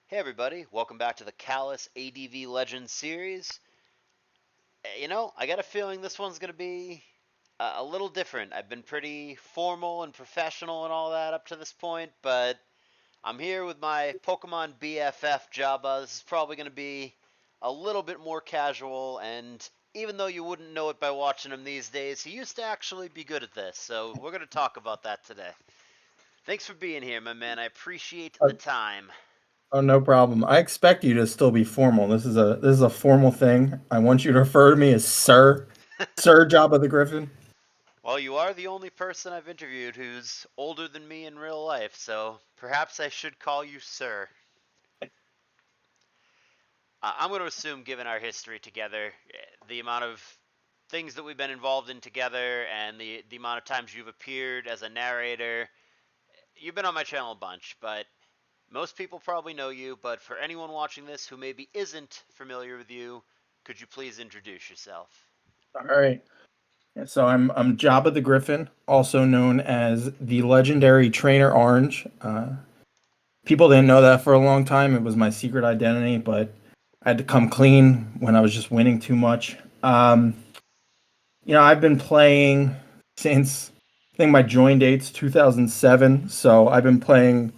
Hey everybody, welcome back to the CALLOUS ADV Legends series. I got a feeling this one's going to be a little different. I've been pretty formal and professional and all that up to this point, but I'm here with my Pokemon BFF Jabba. This is probably going to be a little bit more casual, and even though you wouldn't know it by watching him these days, he used to actually be good at this, so we're going to talk about that today. Thanks for being here, my man. I appreciate Uh, the time. oh, no problem. I expect you to still be formal. This is a formal thing. I want you to refer to me as Sir, Sir Jabba the Griffin. Well, you are the only person I've interviewed who's older than me in real life, so perhaps I should call you Sir. I'm going to assume, given our history together, the amount of things that we've been involved in together, and the amount of times you've appeared as a narrator, you've been on my channel a bunch, but most people probably know you. But for anyone watching this who maybe isn't familiar with you, could you please introduce yourself? All right. Yeah, so I'm Jabba the Griffin, also known as the legendary Trainer Orange. People didn't know that for a long time. It was my secret identity, but I had to come clean when I was just winning too much. I've been playing since I think my join date's 2007, so I've been playing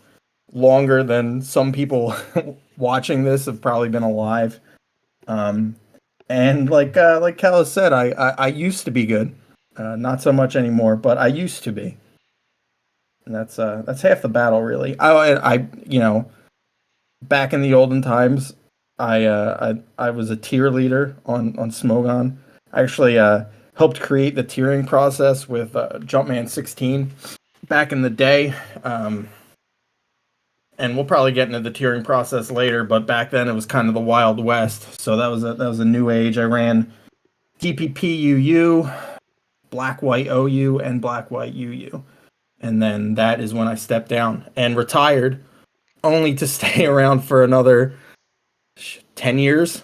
longer than some people watching this have probably been alive. Um, and like Callus said, I used to be good, not so much anymore, but I used to be, and that's half the battle really. Back in the olden times, I was a tier leader on Smogon. I actually helped create the tiering process with Jumpman 16 back in the day. And we'll probably get into the tiering process later, but back then it was kind of the Wild West. So that was a new age. I ran DPP UU, Black White OU, and Black White UU. And then that is when I stepped down and retired, only to stay around for another 10 years.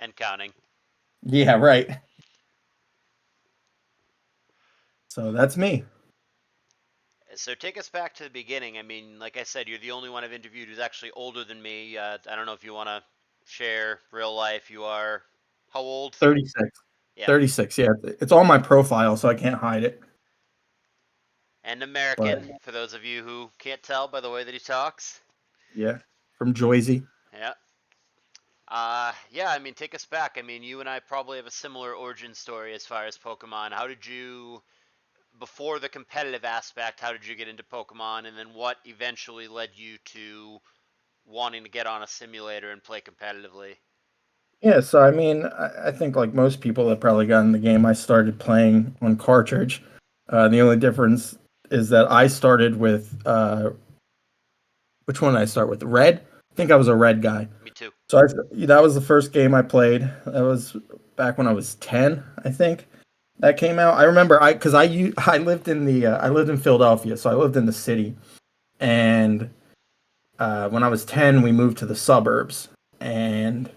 And counting. Yeah, right. So that's me. So take us back to the beginning. I mean, like I said, you're the only one I've interviewed who's actually older than me. I don't know if you want to share real life. You are how old? 36. Yeah, 36. Yeah, it's on my profile, so I can't hide it. and But American, for those of you who can't tell by the way that he talks. yeah, from Joyzy. Yeah. Yeah, I mean, take us back. I mean, you and I probably have a similar origin story as far as Pokemon. How did you, before the competitive aspect, how did you get into Pokemon? And then what eventually led you to wanting to get on a simulator and play competitively? Yeah, so I mean, I think like most people that probably got in the game, I started playing on cartridge. The only difference is that I started with which one did I start with? Red. I think I was a red guy. Me too. So that was the first game I played. That was back when I was 10, I think. That came out. I remember I lived in the I lived in Philadelphia, so I lived in the city. And when I was 10, we moved to the suburbs, and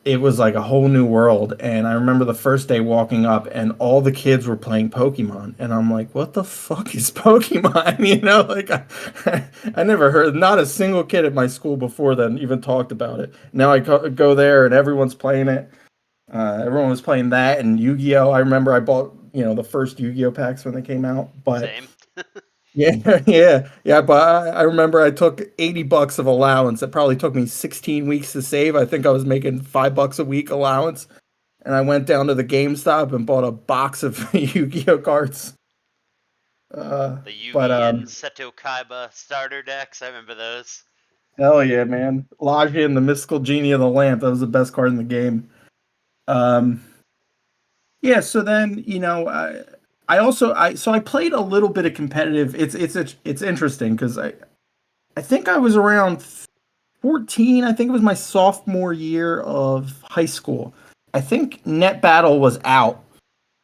it was like a whole new world. And I remember the first day walking up and all the kids were playing Pokemon. And I'm like, what the fuck is Pokemon? I never heard, not a single kid at my school before then even talked about it. Now I go there and everyone's playing it. Everyone was playing that and Yu-Gi-Oh! I remember I bought, the first Yu-Gi-Oh! Packs when they came out. But Same. yeah, yeah. But I remember I took $80 of allowance. It probably took me 16 weeks to save. I think I was making $5 a week allowance, and I went down to the GameStop and bought a box of Yu-Gi-Oh cards. The But Yugi and Seto Kaiba starter decks, I remember those. hell yeah, man, Lajin, the Mystical Genie of the Lamp. That was the best card in the game. Um, yeah. So then, I also I played a little bit of competitive. It's interesting because I think I was around 14. I think it was my sophomore year of high school. I think Net Battle was out.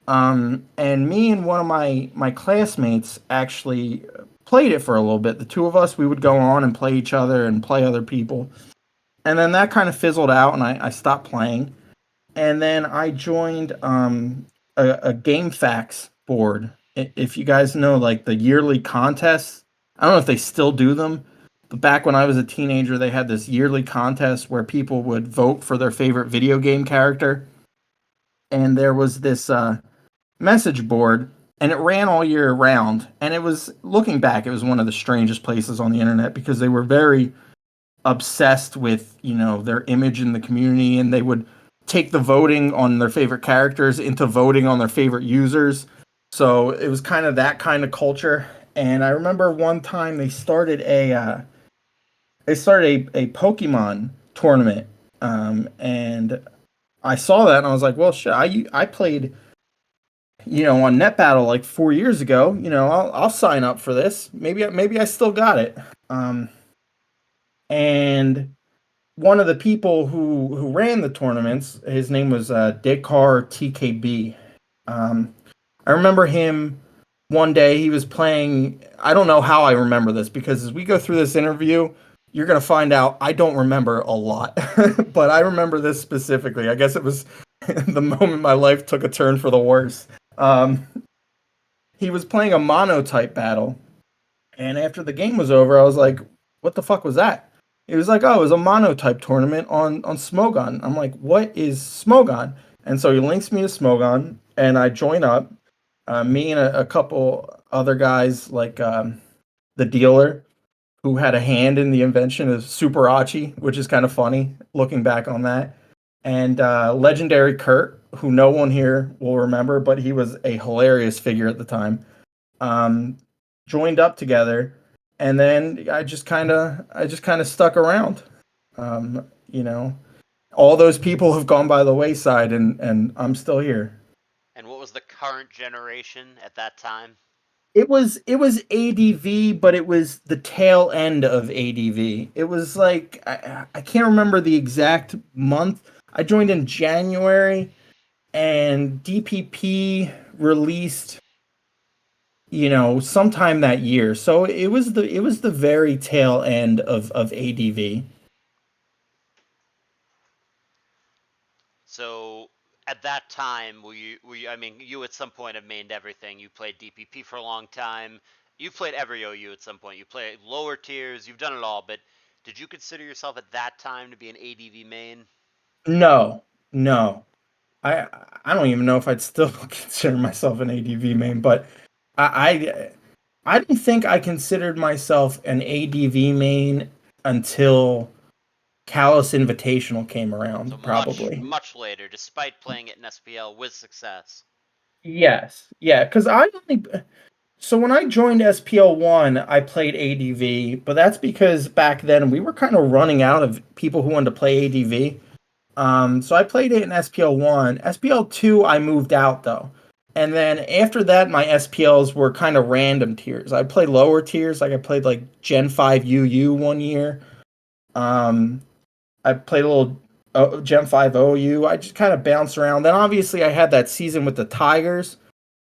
And me and one of my classmates actually played it for a little bit. The two of us, we would go on and play each other and play other people. And then that kind of fizzled out and I stopped playing. And then I joined a Game Facts board. If you guys know like the yearly contests, I don't know if they still do them, But back when I was a teenager, they had this yearly contest where people would vote for their favorite video game character, and there was this message board, and it ran all year round. And it was, looking back, it was one of the strangest places on the internet because they were very obsessed with, their image in the community, and they would take the voting on their favorite characters into voting on their favorite users. So it was kind of that kind of culture. And I remember one time they started a Pokemon tournament, and I saw that and I was like, well, shit, I played, on Net Battle like 4 years ago. I'll sign up for this. Maybe I still got it. Um, and one of the people who ran the tournaments, his name was Dekar TKB. Um, I remember him one day. He was playing. I don't know how I remember this because as we go through this interview, you're gonna find out I don't remember a lot, but I remember this specifically. I guess it was the moment my life took a turn for the worse. Um, he was playing a monotype battle, and after the game was over, I was like, "What the fuck was that?" It was like, "Oh, it was a monotype tournament on Smogon." I'm like, "What is Smogon?" And so he links me to Smogon, and I join up. Me and a couple other guys, like the dealer, who had a hand in the invention of Superachi, which is kind of funny looking back on that. And legendary Kurt, who no one here will remember, but he was a hilarious figure at the time. Um, Joined up together, and then I just kind of stuck around. Um, you know, all those people have gone by the wayside, and I'm still here. And what was the current generation at that time? It was ADV, but it was the tail end of ADV. It was like I can't remember the exact month. I joined in January, and DPP released, sometime that year. So it was the very tail end of ADV. So at that time, were you? I mean, you at some point have mained everything. You played DPP for a long time. You played every OU at some point. You played lower tiers. You've done it all. But did you consider yourself at that time to be an ADV main? No, no. I I don't even know if I'd still consider myself an ADV main, but I I don't think I considered myself an ADV main until Callus Invitational came So around, much, probably. much later, despite playing it in SPL with success. Yes, yeah, because so when I joined SPL 1, I played ADV, but that's because back then we were kind of running out of people who wanted to play ADV. So I played it in SPL 1. SPL 2, I moved out though. And then after that, my SPLs were kind of random tiers. I played lower tiers, like I played like Gen 5 UU one year. Um, I played a little Gen 5 OU. I just kind of bounced around. Then obviously I had that season with the Tigers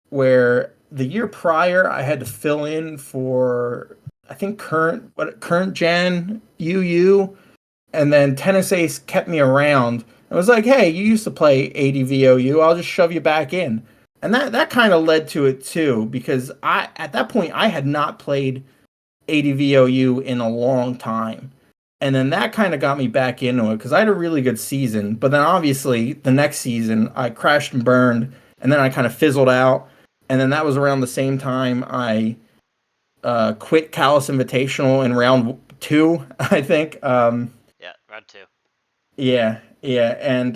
where the year prior I had to fill in for, I think, current gen UU, and then Tennis Ace kept me around and was like, "Hey, you used to play ADVOU. I'll just shove you back in." And that kind of led to it too, because I at that point I had not played ADVOU in a long time. And then that kind of got me back into it because I had a really good season. But then obviously the next season I crashed and burned, and then I kind of fizzled out. And then that was around the same time I quit Callus Invitational in round 2, I think. Yeah, round two. Yeah, yeah, and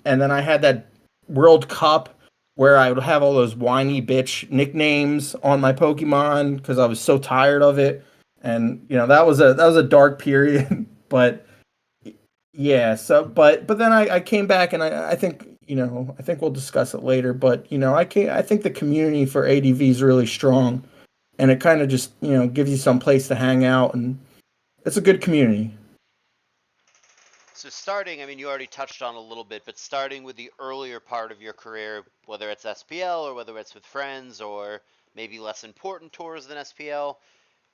then I had that World Cup where I would have all those whiny bitch nicknames on my Pokemon because I was so tired of it, and that was a dark period, but yeah. So, but then I came back, and I think I think we'll discuss it later, but I think the community for ADV is really strong, and it kind of just gives you some place to hang out, and it's a good community. So starting, I mean, you already touched on a little bit, but starting with the earlier part of your career, whether it's SPL or whether it's with friends or maybe less important tours than SPL,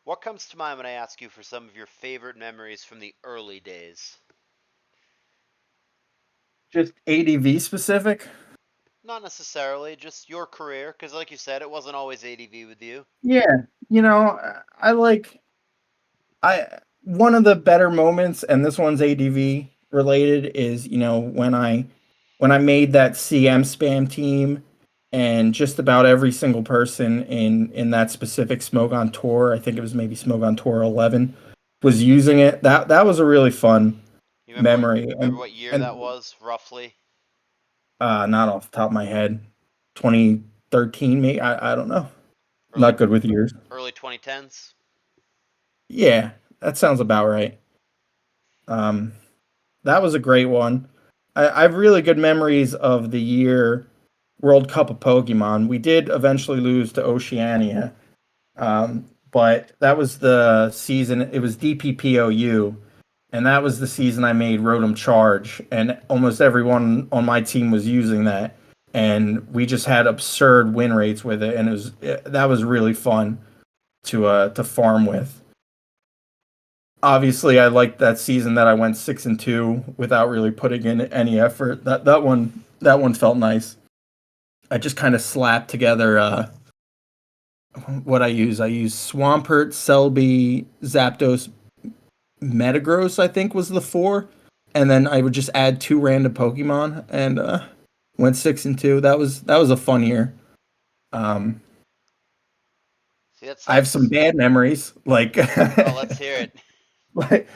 what comes to mind when I ask you for some of your favorite memories from the early days? Just ADV specific. Not necessarily, just your career, because like you said, it wasn't always ADV with you. Yeah, I like I one of the better moments, and this one's ADV related, is when I made that CM spam team, and just about every single person in that specific Smoke on Tour, I think it was maybe Smoke on Tour 11, was using it. That was a really fun You memory, remember what year that and was roughly? not off the top of my head, 2013, maybe. I don't know. Early Not good with years. early 2010s. Yeah, that sounds about right. Um, that was a great one. I have really good memories of the year World Cup of Pokemon. We did eventually lose to Oceania, but that was the season. It was DPPOU, and that was the season I made Rotom Charge, and almost everyone on my team was using that, and we just had absurd win rates with it, and that was really fun to farm with. Obviously, I liked that season that I went 6-2 without really putting in any effort. That one felt nice. I just kind of slapped together what I use. I use Swampert, Selby, Zapdos, Metagross, I think was the four, and then I would just add two random Pokemon and went 6-2. That was a fun year. Um, See, that I have some sucks. bad memories, like Oh, let's hear it. like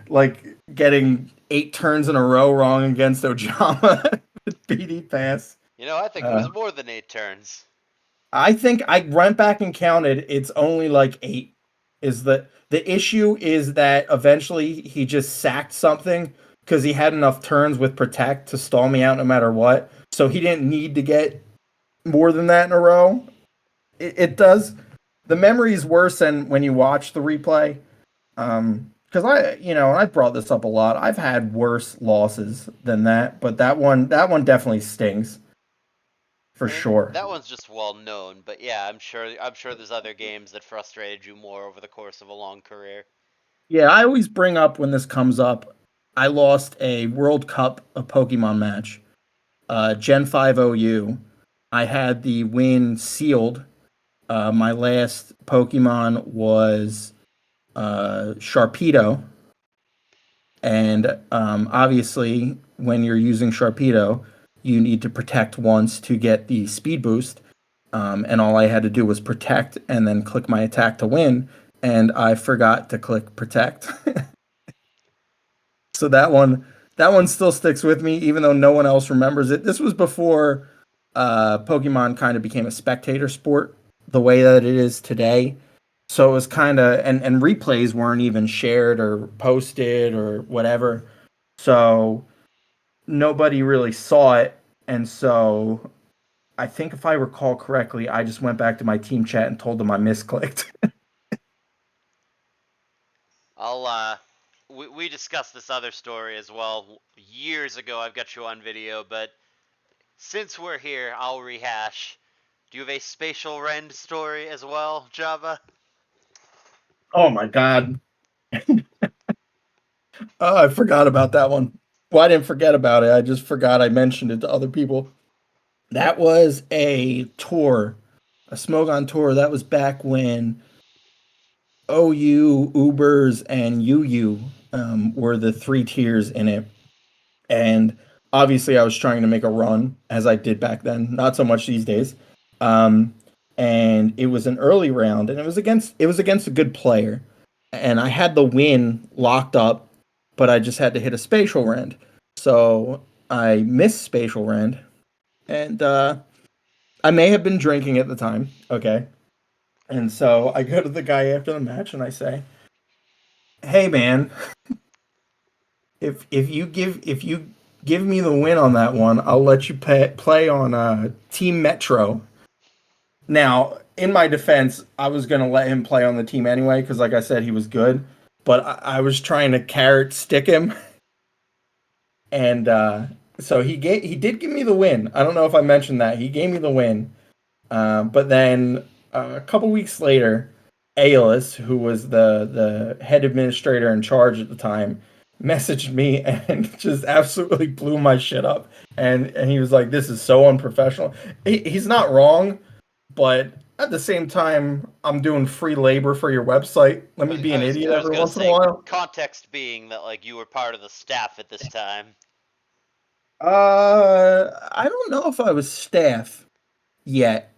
like getting 8 turns in a row wrong against Ojama with BD Pass. I think it Uh, was more than 8 turns. I think I went back and counted. It's only like 8. Is the issue is that eventually he just sacked something because he had enough turns with Protect to stall me out no matter what. So he didn't need to get more than that in a row. It does. The memory is worse than when you watch the replay. Because I brought this up a lot. I've had worse losses than that, but that one definitely stings for sure. That one's just well known, but yeah, I'm sure there's other games that frustrated you more over the course of a long career. Yeah, I always bring up when this comes up. I lost a World Cup of Pokemon match, Gen 5 OU. I had the win sealed. My last Pokemon was Sharpedo, and obviously, when you're using Sharpedo, you need to protect once to get the speed boost. And all I had to do was protect and then click my attack to win. And I forgot to click protect. So that one still sticks with me, even though no one else remembers it. This was before Pokemon kind of became a spectator sport the way that it is today. So it was kind of and replays weren't even shared or posted or whatever. So nobody really saw it. And so I think if I recall correctly, I just went back to my team chat and told them I misclicked. I'll we discussed this other story as well years ago. I've got you on video, but since we're here, I'll rehash. Do you have a spatial rend story as well, Java? Oh my god. Oh, I forgot about that one. Well, I didn't forget about it. I just forgot I mentioned it to other people. That was a tour, a Smoke on tour. That was back when OU, Ubers, and UU were the three tiers in it. And obviously, I was trying to make a run as I did back then. Not so much these days. Um, and it was an early round, and it was against a good player, and I had the win locked up, but I just had to hit a spatial rend. So I missed spatial rend, and I may have been drinking at the time. Okay, and so I go to the guy after the match and I say, "Hey, man, if you give me the win on that one, I'll let you play on Team Metro." Now, in my defense, I was gonna let him play on the team anyway because, like I said, he was good. But I was trying to carrot stick him, and so he did give me the win. I don't know if I mentioned that he gave me the win. But then a couple weeks later, Aeolus, who was the head administrator in charge at the time, messaged me and just absolutely blew my shit up. And he was like, "This is so unprofessional." He's not wrong, but at the same time, I'm doing free labor for your website. Let me be an idiot I was every gonna once in a say, while. context being that like you were part of the staff at this time. I don't know if I was staff yet.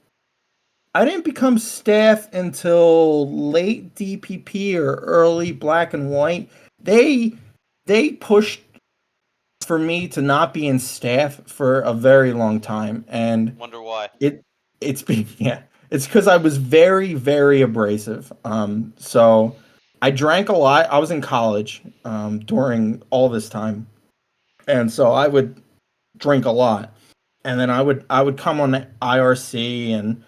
I didn't become staff until late DPP or early Black and White. They they pushed for me to not be in staff for a very long time, and Wonder why. it it's been yeah, it's because I was very abrasive. So I drank a lot. I was in college during all this time, and so I would drink a lot, and then I would come on IRC and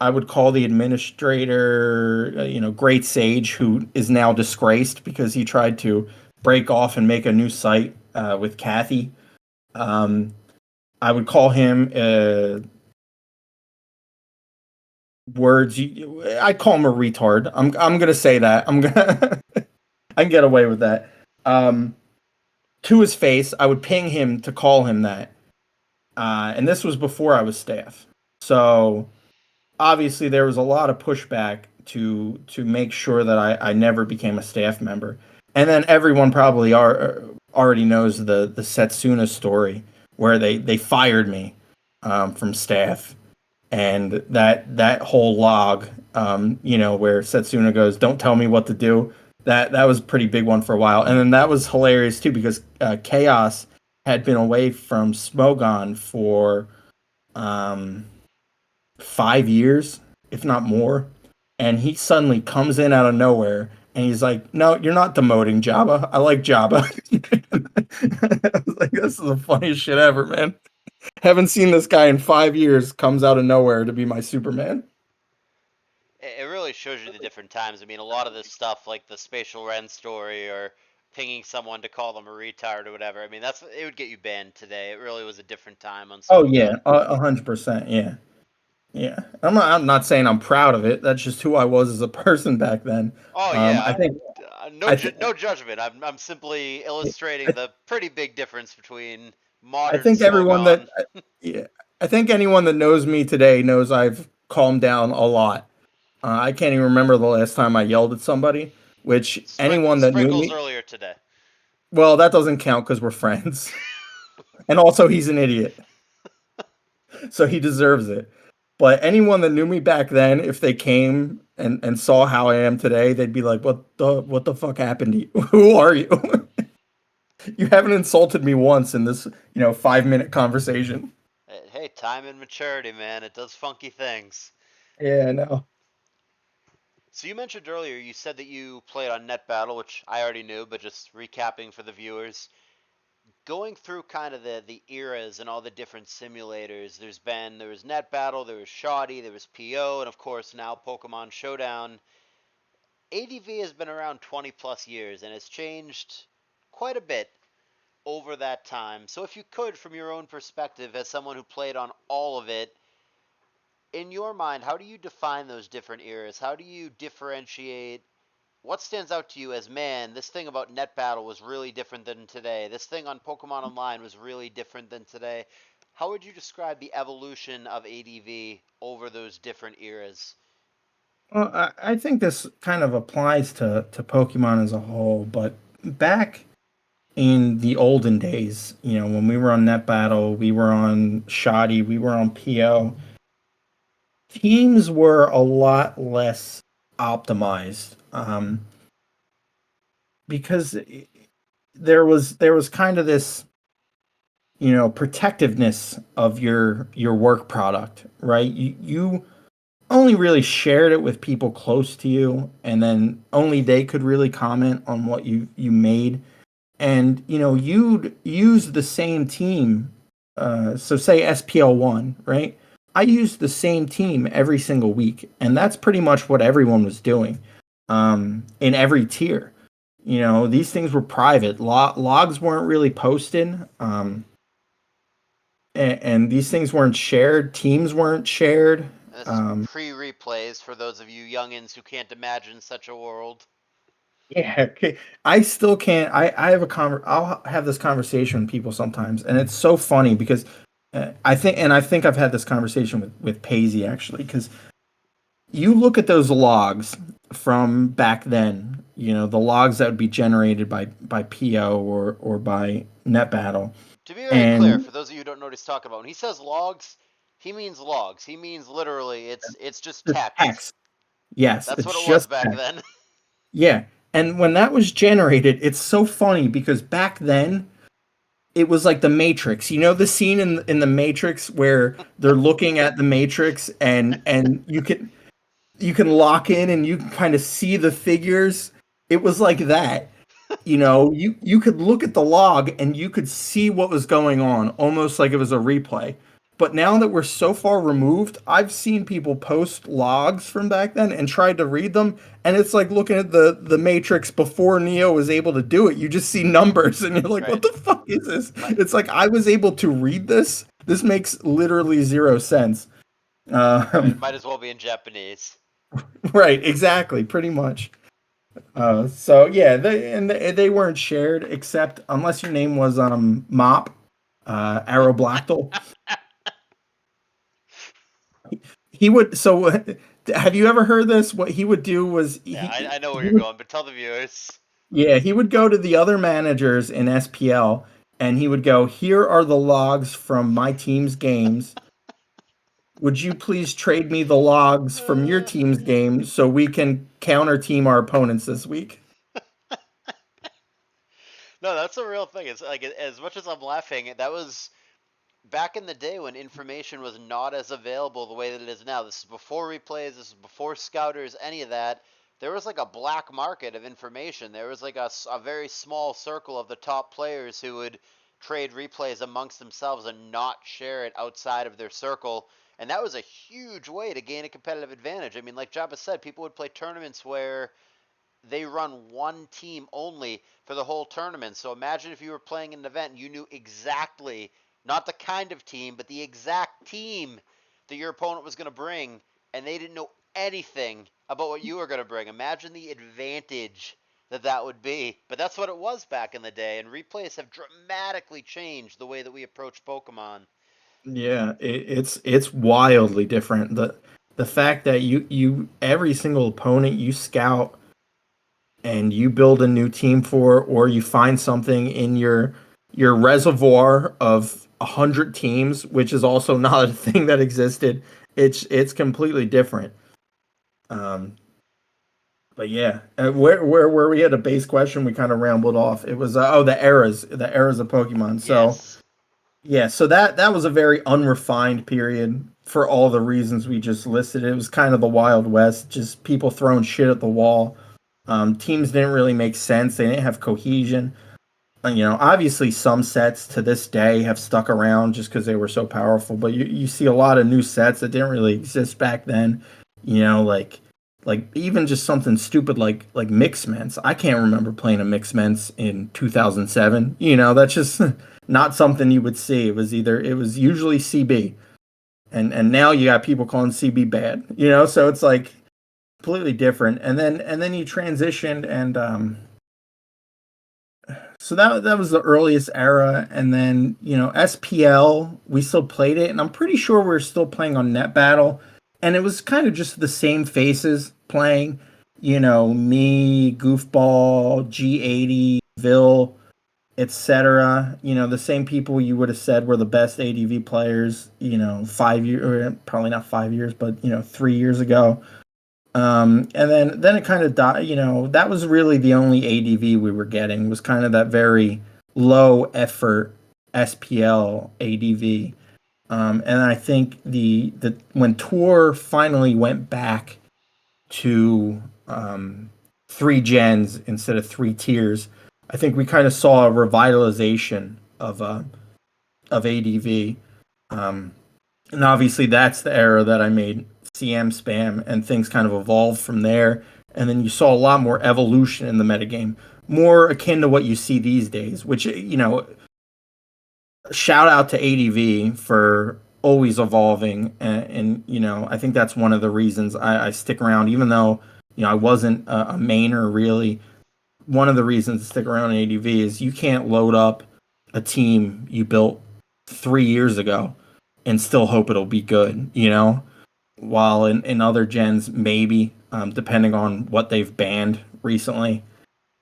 I would call the administrator, Great Sage, who is now disgraced because he tried to break off and make a new site with Kathy. Um, I would call him words. I call him a retard. I'm gonna say that. I'm gonna I can get away with that. Um, to his face, I would ping him to call him that. And this was before I was staff. So obviously there was a lot of pushback to make sure that I never became a staff member. And then everyone probably already knows the Setsuna story where they fired me from staff, and that whole log, where Setsuna goes, "Don't tell me what to do." That was a pretty big one for a while, and then that was hilarious too because Chaos had been away from Smogon for um, 5 years, if not more, and he suddenly comes in out of nowhere and he's like, "No, you're not demoting Jabba. I like Jabba." I was like, "This is the funniest shit ever, man." Haven't seen this guy in 5 years. Comes out of nowhere to be my Superman. It really shows you the different times. I mean, a lot of this stuff, like the Spatial Ren story or pinging someone to call them a retard or whatever. I mean, it would get you banned today. It really was a different time on Oh yeah, Smogon. 100%. Yeah, yeah. I'm not saying I'm proud of it. That's just who I was as a person back then. Oh Um, yeah, I think no I think no judgment. I'm simply illustrating the pretty big difference between I modern think everyone that Smogon. yeah, I think anyone that knows me today knows I've calmed down a lot. I can't even remember the last time I yelled at somebody. Which anyone that knew Sprinkles me, earlier today. well, that doesn't count because we're friends. And also, he's an idiot, so he deserves it. But anyone that knew me back then, if they came and saw how I am today, they'd be like, "What the fuck happened to you? Who are you? You haven't insulted me once in this 5 minute conversation." Hey, time and maturity, man. It does funky things. Yeah, I know. So you mentioned earlier, you said that you played on Net Battle, which I already knew, but just recapping for the viewers. Going through kind of the eras and all the different simulators, there was Net Battle, there was Shoddy, there was PO, and of course now Pokemon Showdown. ADV has been around 20 plus years and has changed quite a bit over that time. So if you could, from your own perspective, as someone who played on all of it, in your mind, how do you define those different eras? How do you differentiate what stands out to you as, man, this thing about Net Battle was really different than today? This thing on Pokemon Online was really different than today. How would you describe the evolution of ADV over those different eras? Well, I think this kind of applies to Pokemon as a whole, but back in the olden days, when we were on Net Battle, we were on Shoddy, we were on PO, teams were a lot less optimized, because there was kind of this, protectiveness of your work product, right? You only really shared it with people close to you, and then only they could really comment on what you made. And you'd use the same team. So say SPL1, right? I used the same team every single week, and that's pretty much what everyone was doing, in every tier. These things were private. Logs weren't really posted, and these things weren't shared. Teams weren't shared. And this is Um, pre replays for those of you youngins who can't imagine such a world. Yeah, okay. I still can't. I have I'll have this conversation with people sometimes, and it's so funny because I think I've had this conversation with Paisley actually, because you look at those logs from back then, the logs that would be generated by PO or by NetBattle, To be very clear, and for those of you who don't know what he's talking about, when he says logs, he means logs. He means literally it's just just text. text. Yes, That's what it's it was just back text. then. Yeah. And when that was generated, it's so funny because back then it was like the Matrix. You know the scene in the Matrix where they're looking at the Matrix and you can lock in and you can kind of see the figures. It was like that. You could look at the log and you could see what was going on, almost like it was a replay. But now that we're so far removed, I've seen people post logs from back then and tried to read them, and it's like looking at the Matrix before Neo was able to do it. You just see numbers, and you're like, Right. "What the fuck is this?" My It's like I was able to read this. This makes literally zero sense. right. Um, Might as well be in Japanese. right, exactly, pretty much. So yeah, they weren't shared except unless your name was Mop, Aeroblactyl. He would so have you ever heard this? What he would do was Yeah, I know where he you're would going, but tell the viewers. yeah, he would go to the other managers in SPL and he would go, "Here are the logs from my team's games. Would you please trade me the logs from your Uh, team's game so we can counter team our opponents this week?" no, that's a real thing. It's like as much as I'm laughing, that was back in the day when information was not as available the way that it is now. This is before replays, this is before scouters, any of that. There was like a black market of information. There was like a very small circle of the top players who would trade replays amongst themselves and not share it outside of their circle. And that was a huge way to gain a competitive advantage. I mean, like Jabba said, people would play tournaments where they run one team only for the whole tournament. So imagine if you were playing an event and you knew exactly, not the kind of team, but the exact team that your opponent was going to bring, and they didn't know anything about what you were going to bring. Imagine the advantage that would be. But that's what it was back in the day, and replays have dramatically changed the way that we approach Pokemon. Yeah, it's wildly different. The fact that you every single opponent you scout and you build a new team for, or you find something in your reservoir of 100 teams, which is also not a thing that existed. It's completely different. Um, but yeah, where we had a base question, we kind of rambled off. It was the eras of Pokemon. So Yes. yeah, so that was a very unrefined period for all the reasons we just listed. It was kind of the Wild West, just people throwing shit at the wall. Teams didn't really make sense. They didn't have cohesion. Obviously some sets to this day have stuck around just because they were so powerful, but you see a lot of new sets that didn't really exist back then. Like even just something stupid like Mixments. I can't remember playing a Mixments in 2007. That's just not something you would see. It was usually CB, and now you got people calling CB bad. So it's like completely different. And then you transitioned and so that was the earliest era, and then SPL we still played it, and I'm pretty sure we're still playing on Net Battle, and it was kind of just the same faces playing, me, Goofball, G80, Vil, etc. The same people you would have said were the best ADV players, 5 years, or probably not 5 years, but 3 years ago. And then it kind of died. That was really the only ADV we were getting was kind of that very low effort SPL ADV. And I think the when Tour finally went back to three gens instead of three tiers, I think we kind of saw a revitalization of ADV. Um, and obviously, that's the era that I made CM spam, and things kind of evolved from there. And then you saw a lot more evolution in the metagame, more akin to what you see these days, which, shout out to ADV for always evolving. And I think that's one of the reasons I stick around, even though, I wasn't a mainer really. One of the reasons to stick around in ADV is you can't load up a team you built 3 years ago and still hope it'll be good. while in other gens maybe, depending on what they've banned recently.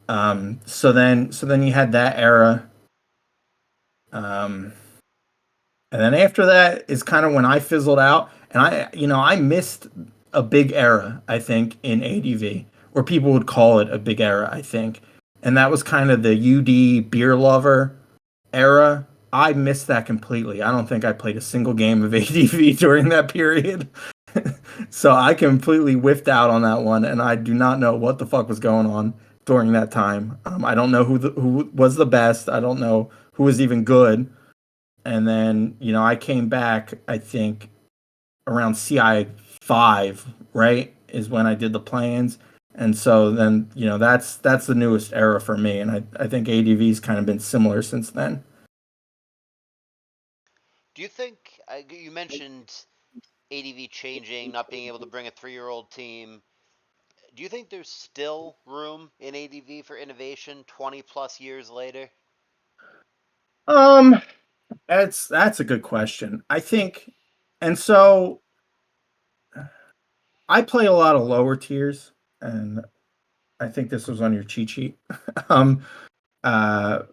So then you had that era. Um, and then after that is kind of when I fizzled out, and I missed a big era, I think, in ADV, or people would call it a big era, I think, and that was kind of the UD beer lover era. I missed that completely. I don't think I played a single game of ADV during that period. So I completely whiffed out on that one, and I do not know what the fuck was going on during that time. I don't know who was the best. I don't know who was even good. And then I came back. I think around CI 5, right, is when I did the plans. And so then that's the newest era for me, and I think ADV's kind of been similar since then. Do you think you mentioned ADV changing, not being able to bring a 3-year-old team? Do you think there's still room in ADV for innovation 20 plus years later? Um, that's a good question. I think, and so I play a lot of lower tiers, and I think this was on your cheat sheet. um, uh,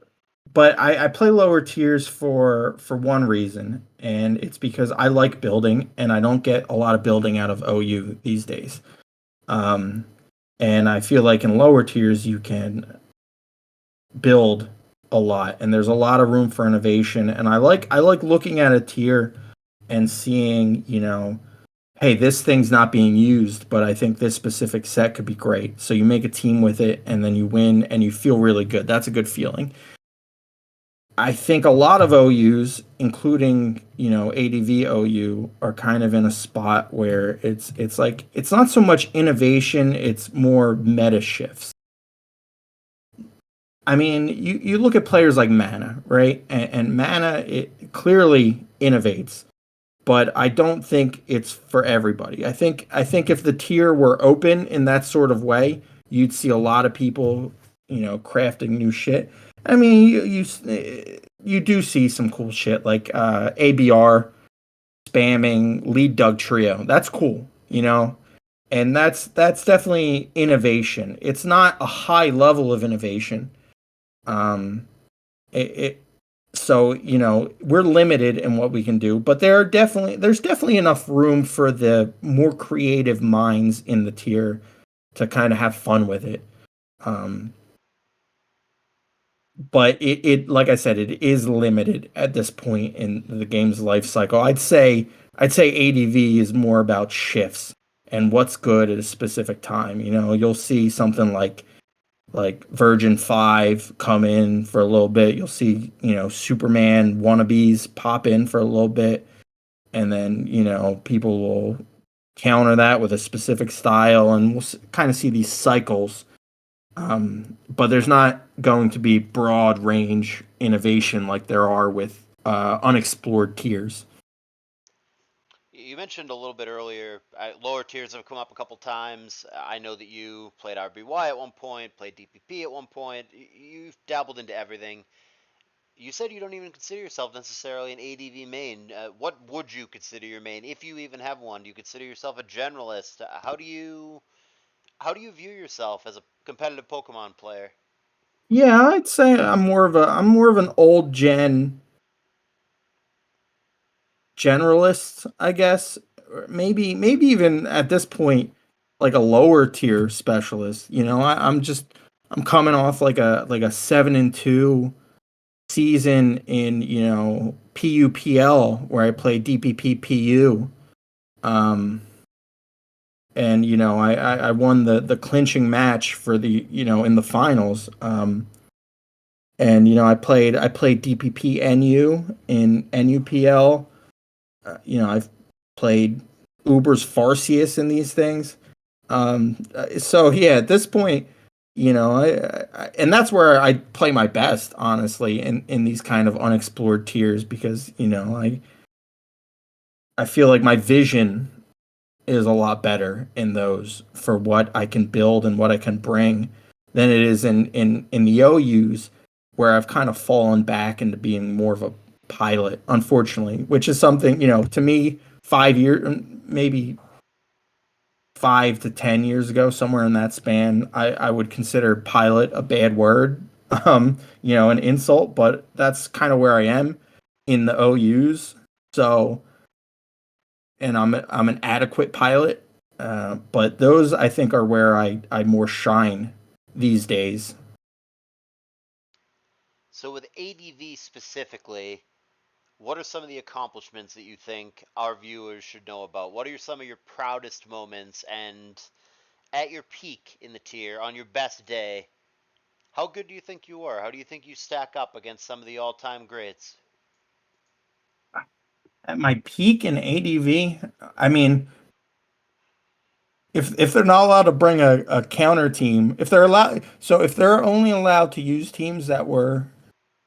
but I play lower tiers for one reason, and it's because I like building, and I don't get a lot of building out of OU these days. Um, and I feel like in lower tiers you can build a lot, and there's a lot of room for innovation. And I like looking at a tier and seeing, hey, this thing's not being used, but I think this specific set could be great. So you make a team with it, and then you win, and you feel really good. That's a good feeling. I think a lot of OUs, including ADV OU, are kind of in a spot where it's like it's not so much innovation, it's more meta shifts. I mean, you look at players like Mana, right? And Mana, it clearly innovates, but I don't think it's for everybody. I think if the tier were open in that sort of way, you'd see a lot of people, crafting new shit. I mean, you do see some cool shit like ABR spamming lead Doug trio. That's cool, and that's definitely innovation. It's not a high level of innovation. Um, it so we're limited in what we can do, but there's definitely enough room for the more creative minds in the tier to kind of have fun with it. um but it like I said, it is limited at this point in the game's life cycle. I'd say ADV is more about shifts and what's good at a specific time. You'll see something like Virgin 5 come in for a little bit. You'll see, Superman wannabes pop in for a little bit. And then, people will counter that with a specific style, and we'll kind of see these cycles. But there's not going to be broad range innovation like there are with unexplored tiers. You mentioned a little bit earlier, lower tiers have come up a couple times. I know that you played RBY at one point, played DPP at one point. You've dabbled into everything. You said you don't even consider yourself necessarily an ADV main. What would you consider your main, if you even have one? Do you consider yourself a generalist? How do you view yourself as a competitive Pokemon player? Yeah, I'd say I'm more of an old gen generalist, I guess. Or maybe even at this point, like a lower tier specialist. I'm coming off like a 7-2 season in PUPL where I played DPP. Um, and I won the clinching match for the in the finals. And I played DPP NU in NUPL. I've played Uber's Farcius in these things. So yeah, at this point, and that's where I play my best, honestly, in these kind of unexplored tiers, because I feel like my vision is a lot better in those for what I can build and what I can bring than it is in the OUs, where I've kind of fallen back into being more of a pilot, unfortunately, which is something, to me, 5 years, maybe 5 to 10 years ago, somewhere in that span, I would consider pilot a bad word, an insult, but that's kind of where I am in the OUs. So, and I'm an adequate pilot, but those I think are where I more shine these days. So with ADV specifically, what are some of the accomplishments that you think our viewers should know about? What are some of your proudest moments? And at your peak in the tier, on your best day, how good do you think you are? How do you think you stack up against some of the all-time greats? At my peak in ADV, I mean, if they're not allowed to bring a counter team, if they're only allowed to use teams that were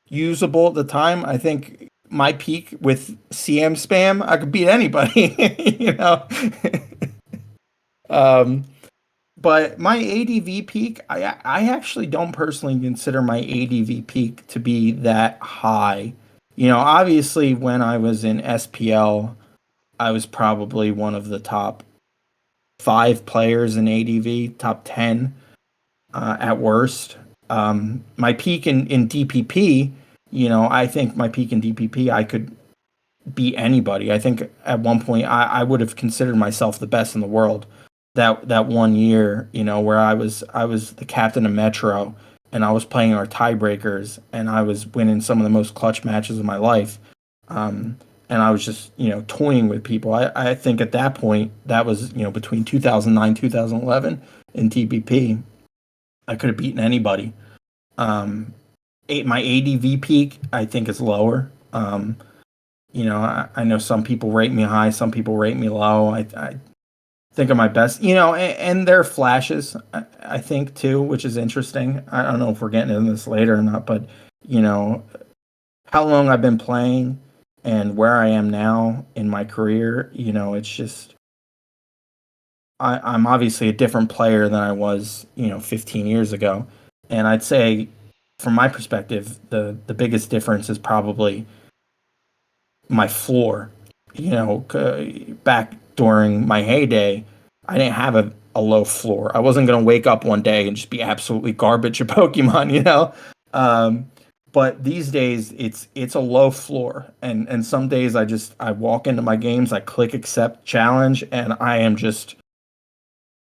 usable at the time, I think my peak with CM spam, I could beat anybody, you know. um, but my ADV peak, I actually don't personally consider my ADV peak to be that high. Obviously when I was in SPL, I was probably one of the top 5 players in ADV, top 10 at worst. My peak in DPP, I think my peak in DPP, I could beat anybody. I think at one point I would have considered myself the best in the world. That one year, where I was the captain of Metro and I was playing our tiebreakers and I was winning some of the most clutch matches of my life. Um, and I was just, toying with people. I think at that point, that was, between 2009, 2011 in TPP, I could have beaten anybody. Um, my ADV peak, I think, is lower. I know some people rate me high, some people rate me low. I think of my best, and there are flashes, I think, too, which is interesting. I don't know if we're getting into this later or not, but, you know, how long I've been playing and where I am now in my career, it's just, I'm obviously a different player than I was, 15 years ago. And I'd say, from my perspective, the biggest difference is probably my floor. Back during my heyday, I didn't have a low floor. I wasn't going to wake up one day and just be absolutely garbage at Pokemon, Um, but these days, it's a low floor, and some days I walk into my games, I click accept challenge, and I am just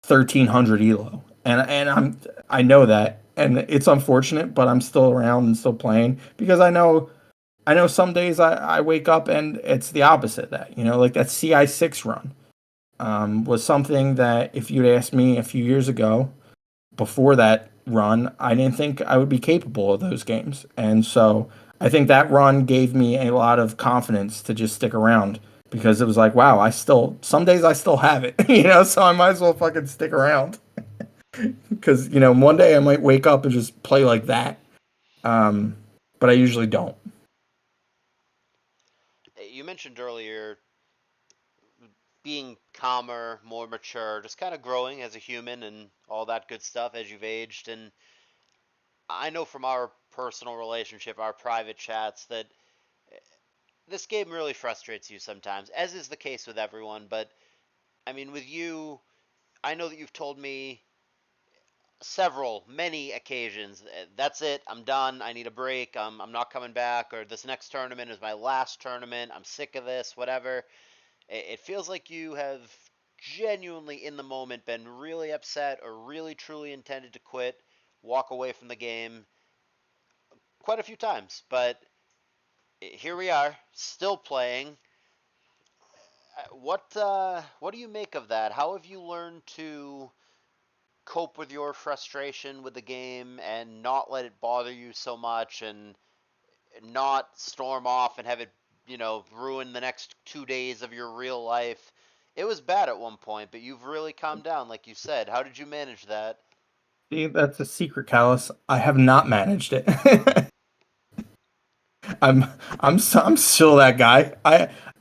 1300 elo, and I know that, and it's unfortunate, but I'm still around and still playing because I know some days I wake up and it's the opposite of that. Like that CI6 run was something that if you'd asked me a few years ago before that run, I didn't think I would be capable of those games. And so I think that run gave me a lot of confidence to just stick around because it was like, wow, some days I still have it, so I might as well fucking stick around because, one day I might wake up and just play like that. Um, but I usually don't. You mentioned earlier being calmer, more mature, just kind of growing as a human and all that good stuff as you've aged. And I know from our personal relationship, our private chats, that this game really frustrates you sometimes, as is the case with everyone. But I mean, with you, I know that you've told me many occasions, that's it, I'm done, I need a break, I'm not coming back, or this next tournament is my last tournament, I'm sick of this, whatever. It feels like you have genuinely, in the moment, been really upset or really truly intended to quit, walk away from the game quite a few times. But here we are, still playing. What do you make of that? How have you learned to cope with your frustration with the game and not let it bother you so much and not storm off and have it, ruin the next 2 days of your real life? It was bad at one point, but you've really calmed down, like you said. How did you manage that? See, that's a secret, Callus. I have not managed it. I'm I'm still that guy.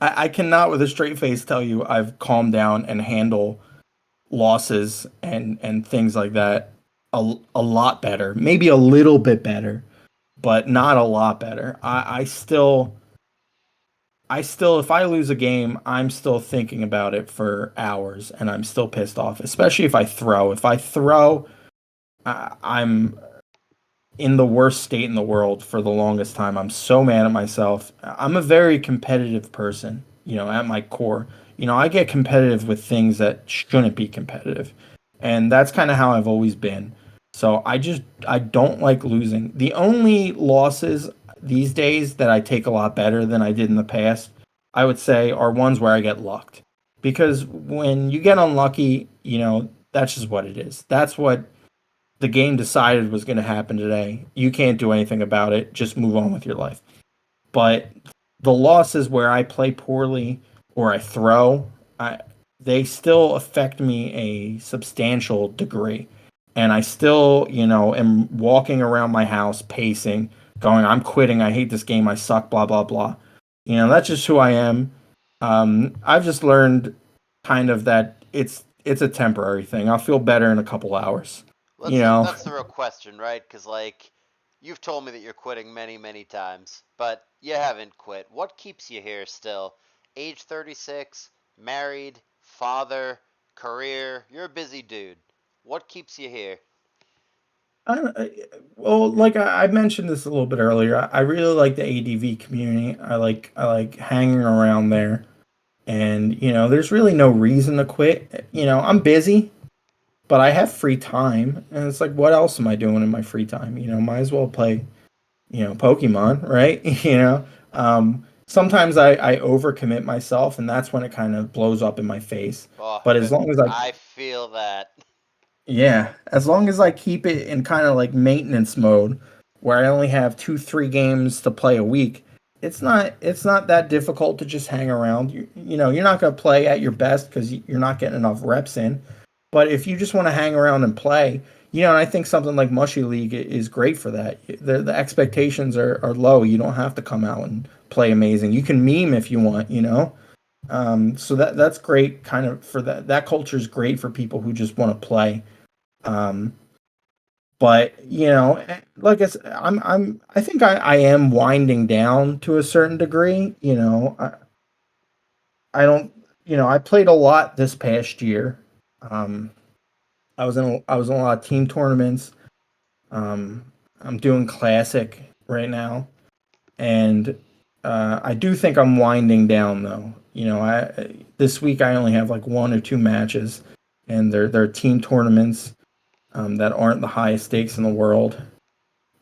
I cannot with a straight face tell you I've calmed down and handle losses and things like that a lot better. Maybe a little bit better, but not a lot better. I still I still, if I lose a game, I'm still thinking about it for hours, and I'm still pissed off. Especially if I throw. If I throw, I'm in the worst state in the world for the longest time. I'm so mad at myself. I'm a very competitive person, at my core. I get competitive with things that shouldn't be competitive. And that's kind of how I've always been. So I don't like losing. The only losses these days that I take a lot better than I did in the past, I would say, are ones where I get lucked. Because when you get unlucky, that's just what it is. That's what the game decided was going to happen today. You can't do anything about it. Just move on with your life. But the losses where I play poorly or I throw, I, they still affect me a substantial degree. And I still, am walking around my house pacing, going, I'm quitting. I hate this game. I suck, blah, blah, blah. That's just who I am. I've just learned kind of that it's a temporary thing. I'll feel better in a couple hours. Well, You know, that's the real question, right? Because like you've told me that you're quitting many, many times, but you haven't quit. What keeps you here still? Age 36, married, father, career. You're a busy dude. What keeps you here? well, like I mentioned this a little bit earlier, I really like the ADV community. I like hanging around there, and there's really no reason to quit. I'm busy, but I have free time, and it's like, what else am I doing in my free time? Might as well play, Pokemon, right? Sometimes I overcommit myself, and that's when it kind of blows up in my face. Oh, But as long as I I feel that. Yeah, as long as I keep it in kind of like maintenance mode where I only have 2, 3 games to play a week, it's not that difficult to just hang around. You're not going to play at your best because you're not getting enough reps in. But if you just want to hang around and play, and I think something like Mushy League is great for that. The expectations are low. You don't have to come out and play amazing. You can meme if you want. So that's great kind of for that. That culture is great for people who just want to play. um, but like I think I am winding down to a certain degree. I don't, I played a lot this past year. Um, I was in a lot of team tournaments. Um, I'm doing classic right now, and I do think I'm winding down though. I this week I only have like 1 or 2 matches, and they're team tournaments that aren't the highest stakes in the world.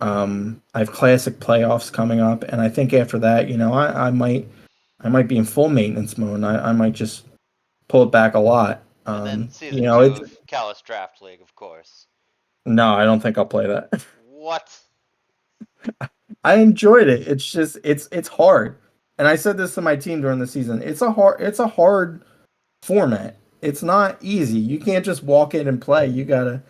I have classic playoffs coming up, and I think after that, I might be in full maintenance mode. And I might just pull it back a lot. And then season two It's of Callous Draft League, of course. no, I don't think I'll play that. What? I enjoyed it. It's just it's hard, and I said this to my team during the season. It's a hard format. It's not easy. You can't just walk in and play. You gotta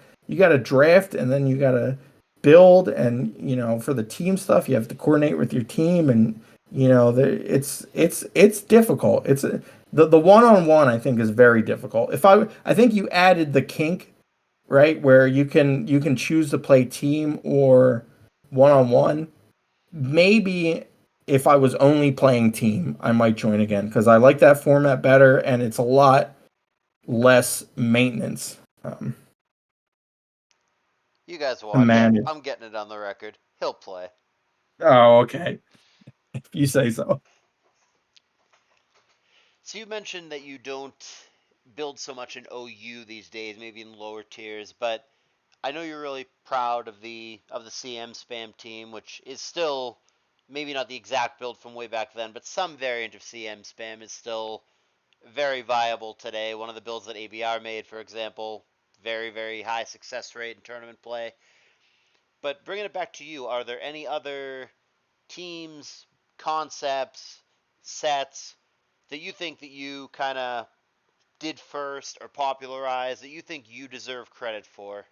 draft, and then you gotta build, and for the team stuff you have to coordinate with your team, and it's difficult. The one-on-one I think is very difficult. I think you added the kink, right, where you can choose to play team or one-on-one. Maybe if I was only playing team, I might join again because I like that format better, and it's a lot less maintenance You guys to watch. manage. I'm getting it on the record. He'll play. Oh, okay. If you say so. So you mentioned that you don't build so much in OU these days, maybe in lower tiers, but I know you're really proud of the CM spam team, which is still maybe not the exact build from way back then, but some variant of CM spam is still very viable today. One of the builds that ABR made, for example, very, very high success rate in tournament play. But bringing it back to you, are there any other teams, concepts, sets that you think that you kind of did first or popularized that you think you deserve credit for?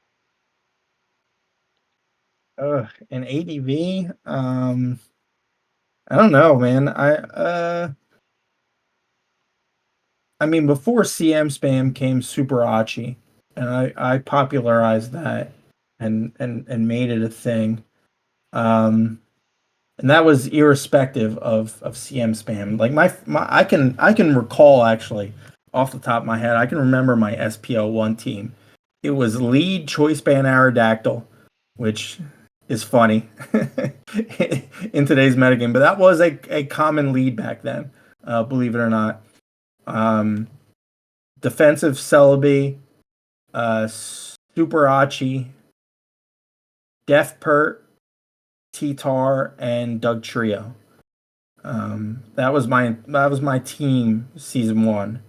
And ADV, I don't know, man. I mean, before CM spam came Superachi, and I popularized that and made it a thing. Um, and that was irrespective of CM spam. Like my I can recall actually off the top of my head, I can remember my SPL1 team. It was lead choice band Aerodactyl, which is funny in today's metagame, but that was a common lead back then, believe it or not. Um, Defensive Celebi, Super Achi, Def Pert, T-Tar, and Doug Trio. That was my team season 1.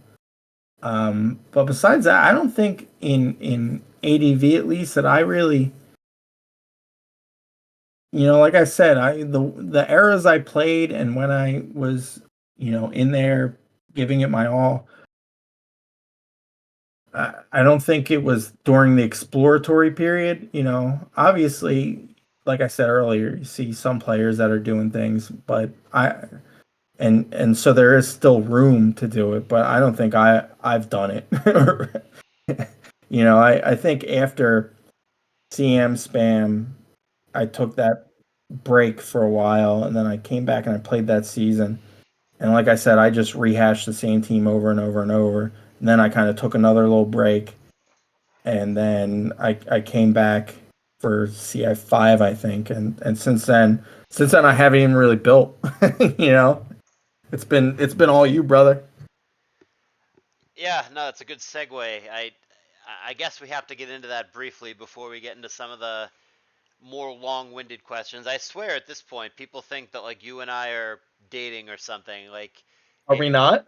But besides that, I don't think in ADV at least that I really, like I said, the eras I played and when I was, in there giving it my all, I don't think it was during the exploratory period. Obviously, like I said earlier, you see some players that are doing things, but and so there is still room to do it, but I don't think I've done it. I think after CM spam, I took that break for a while, and then I came back and I played that season. And like I said, I just rehashed the same team over and over and over. And then I kind of took another little break, and then I came back for CI5, I think, and since then I haven't even really built. you know, it's been all you, brother. Yeah, no, that's a good segue. I guess we have to get into that briefly before we get into some of the more long-winded questions. I swear at this point, people think that like you and I are dating or something. Like, Are we not?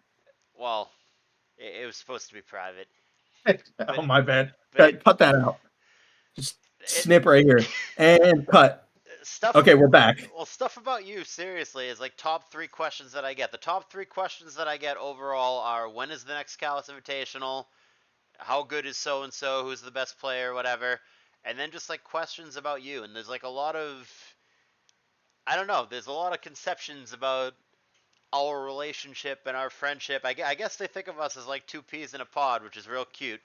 well, it was supposed to be private, but Oh my bad. but it Cut that out. Just it snip right here and cut. stuff. Okay, we're back. Well, stuff about you seriously is like top three questions that I get. The top three questions that I get overall are: when is the next Callus Invitational? How good is so and so? Who's the best player? Whatever. And then just like questions about you. And there's like a lot of, I don't know. There's a lot of conceptions about our relationship and our friendship. I guess they think of us as like two peas in a pod, which is real cute.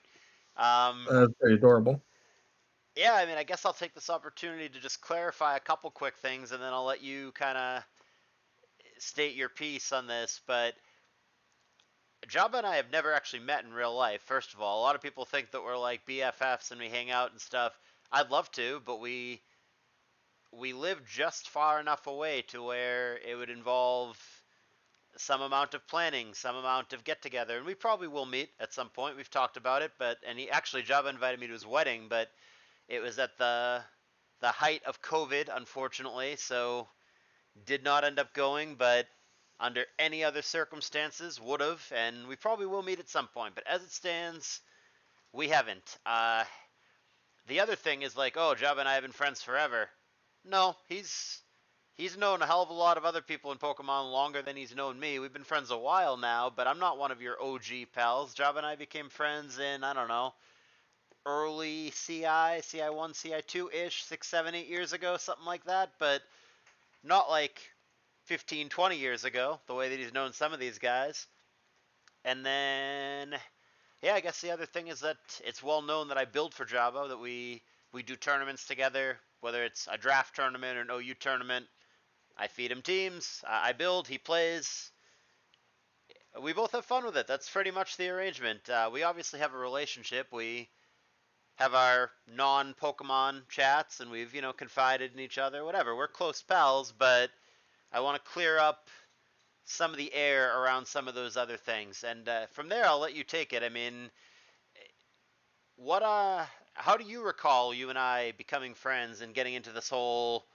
Um, That's very adorable. yeah, I mean, I guess I'll take this opportunity to just clarify a couple quick things, and then I'll let you kind of state your piece on this. But Jabba and I have never actually met in real life. First of all, a lot of people think that we're like BFFs and we hang out and stuff. I'd love to, but we live just far enough away to where it would involve some amount of planning, some amount of get together, and we probably will meet at some point. We've talked about it, but and he actually Jabba invited me to his wedding, but it was at the height of COVID, unfortunately, so did not end up going, but under any other circumstances would have, and we probably will meet at some point. But as it stands, we haven't. The other thing is like, oh, Jabba and I have been friends forever. No, he's known a hell of a lot of other people in Pokemon longer than he's known me. We've been friends a while now, but I'm not one of your OG pals. Jabba and I became friends in, I don't know, early CI1, CI2 ish, 6, 7, 8 years ago, something like that, but not like 15, 20 years ago, the way that he's known some of these guys. And then, yeah, I guess the other thing is that it's well known that I build for Jabba, that we do tournaments together, whether it's a draft tournament or an OU tournament. I feed him teams, I build, he plays. We both have fun with it. That's pretty much the arrangement. We obviously have a relationship. We have our non-Pokemon chats, and we've confided in each other. Whatever. We're close pals, but I want to clear up some of the air around some of those other things, and from there I'll let you take it. I mean, what how do you recall you and I becoming friends and getting into this whole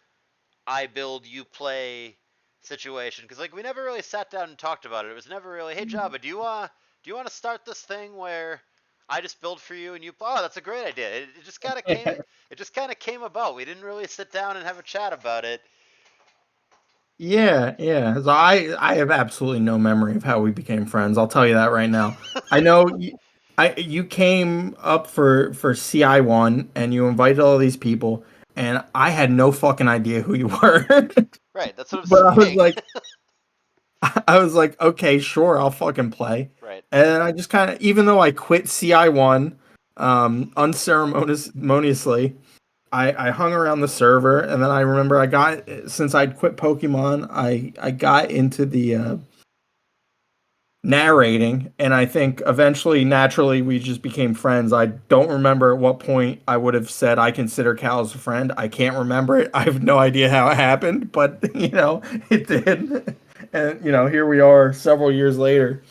I build, you play situation? Because like we never really sat down and talked about it. It was never really, hey Jabba, do you want to start this thing where I just build for you and you? Oh, that's a great idea. It just kind of came. It just kind of came about. We didn't really sit down and have a chat about it. Yeah, yeah. So I have absolutely no memory of how we became friends. I'll tell you that right now. I know you came up for CI1 and you invited all these people, and I had no fucking idea who you were. Right. That's what I'm But I was saying. like, I was like, okay, sure, I'll fucking play. Right. And I just kind of, even though I quit CI1 unceremoniously, I hung around the server, and then I remember I got since I'd quit Pokemon, I got into the narrating, and I think eventually, naturally, we just became friends. I don't remember at what point I would have said I consider Cal as a friend. I can't remember it. I have no idea how it happened, but it did. And here we are several years later.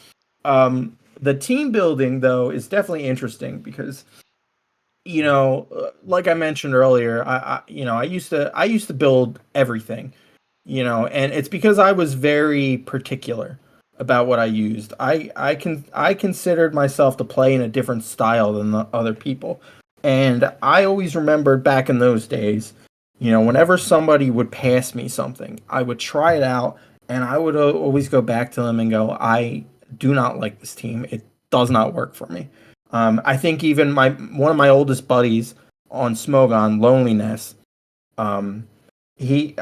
The team building though is definitely interesting because like I mentioned earlier, I used to build everything, and it's because I was very particular about what I used. I considered myself to play in a different style than the other people, and I always remembered back in those days, whenever somebody would pass me something, I would try it out, and I would always go back to them and go, I do not like this team. It does not work for me. I think even my one of my oldest buddies on Smogon, Loneliness, um, he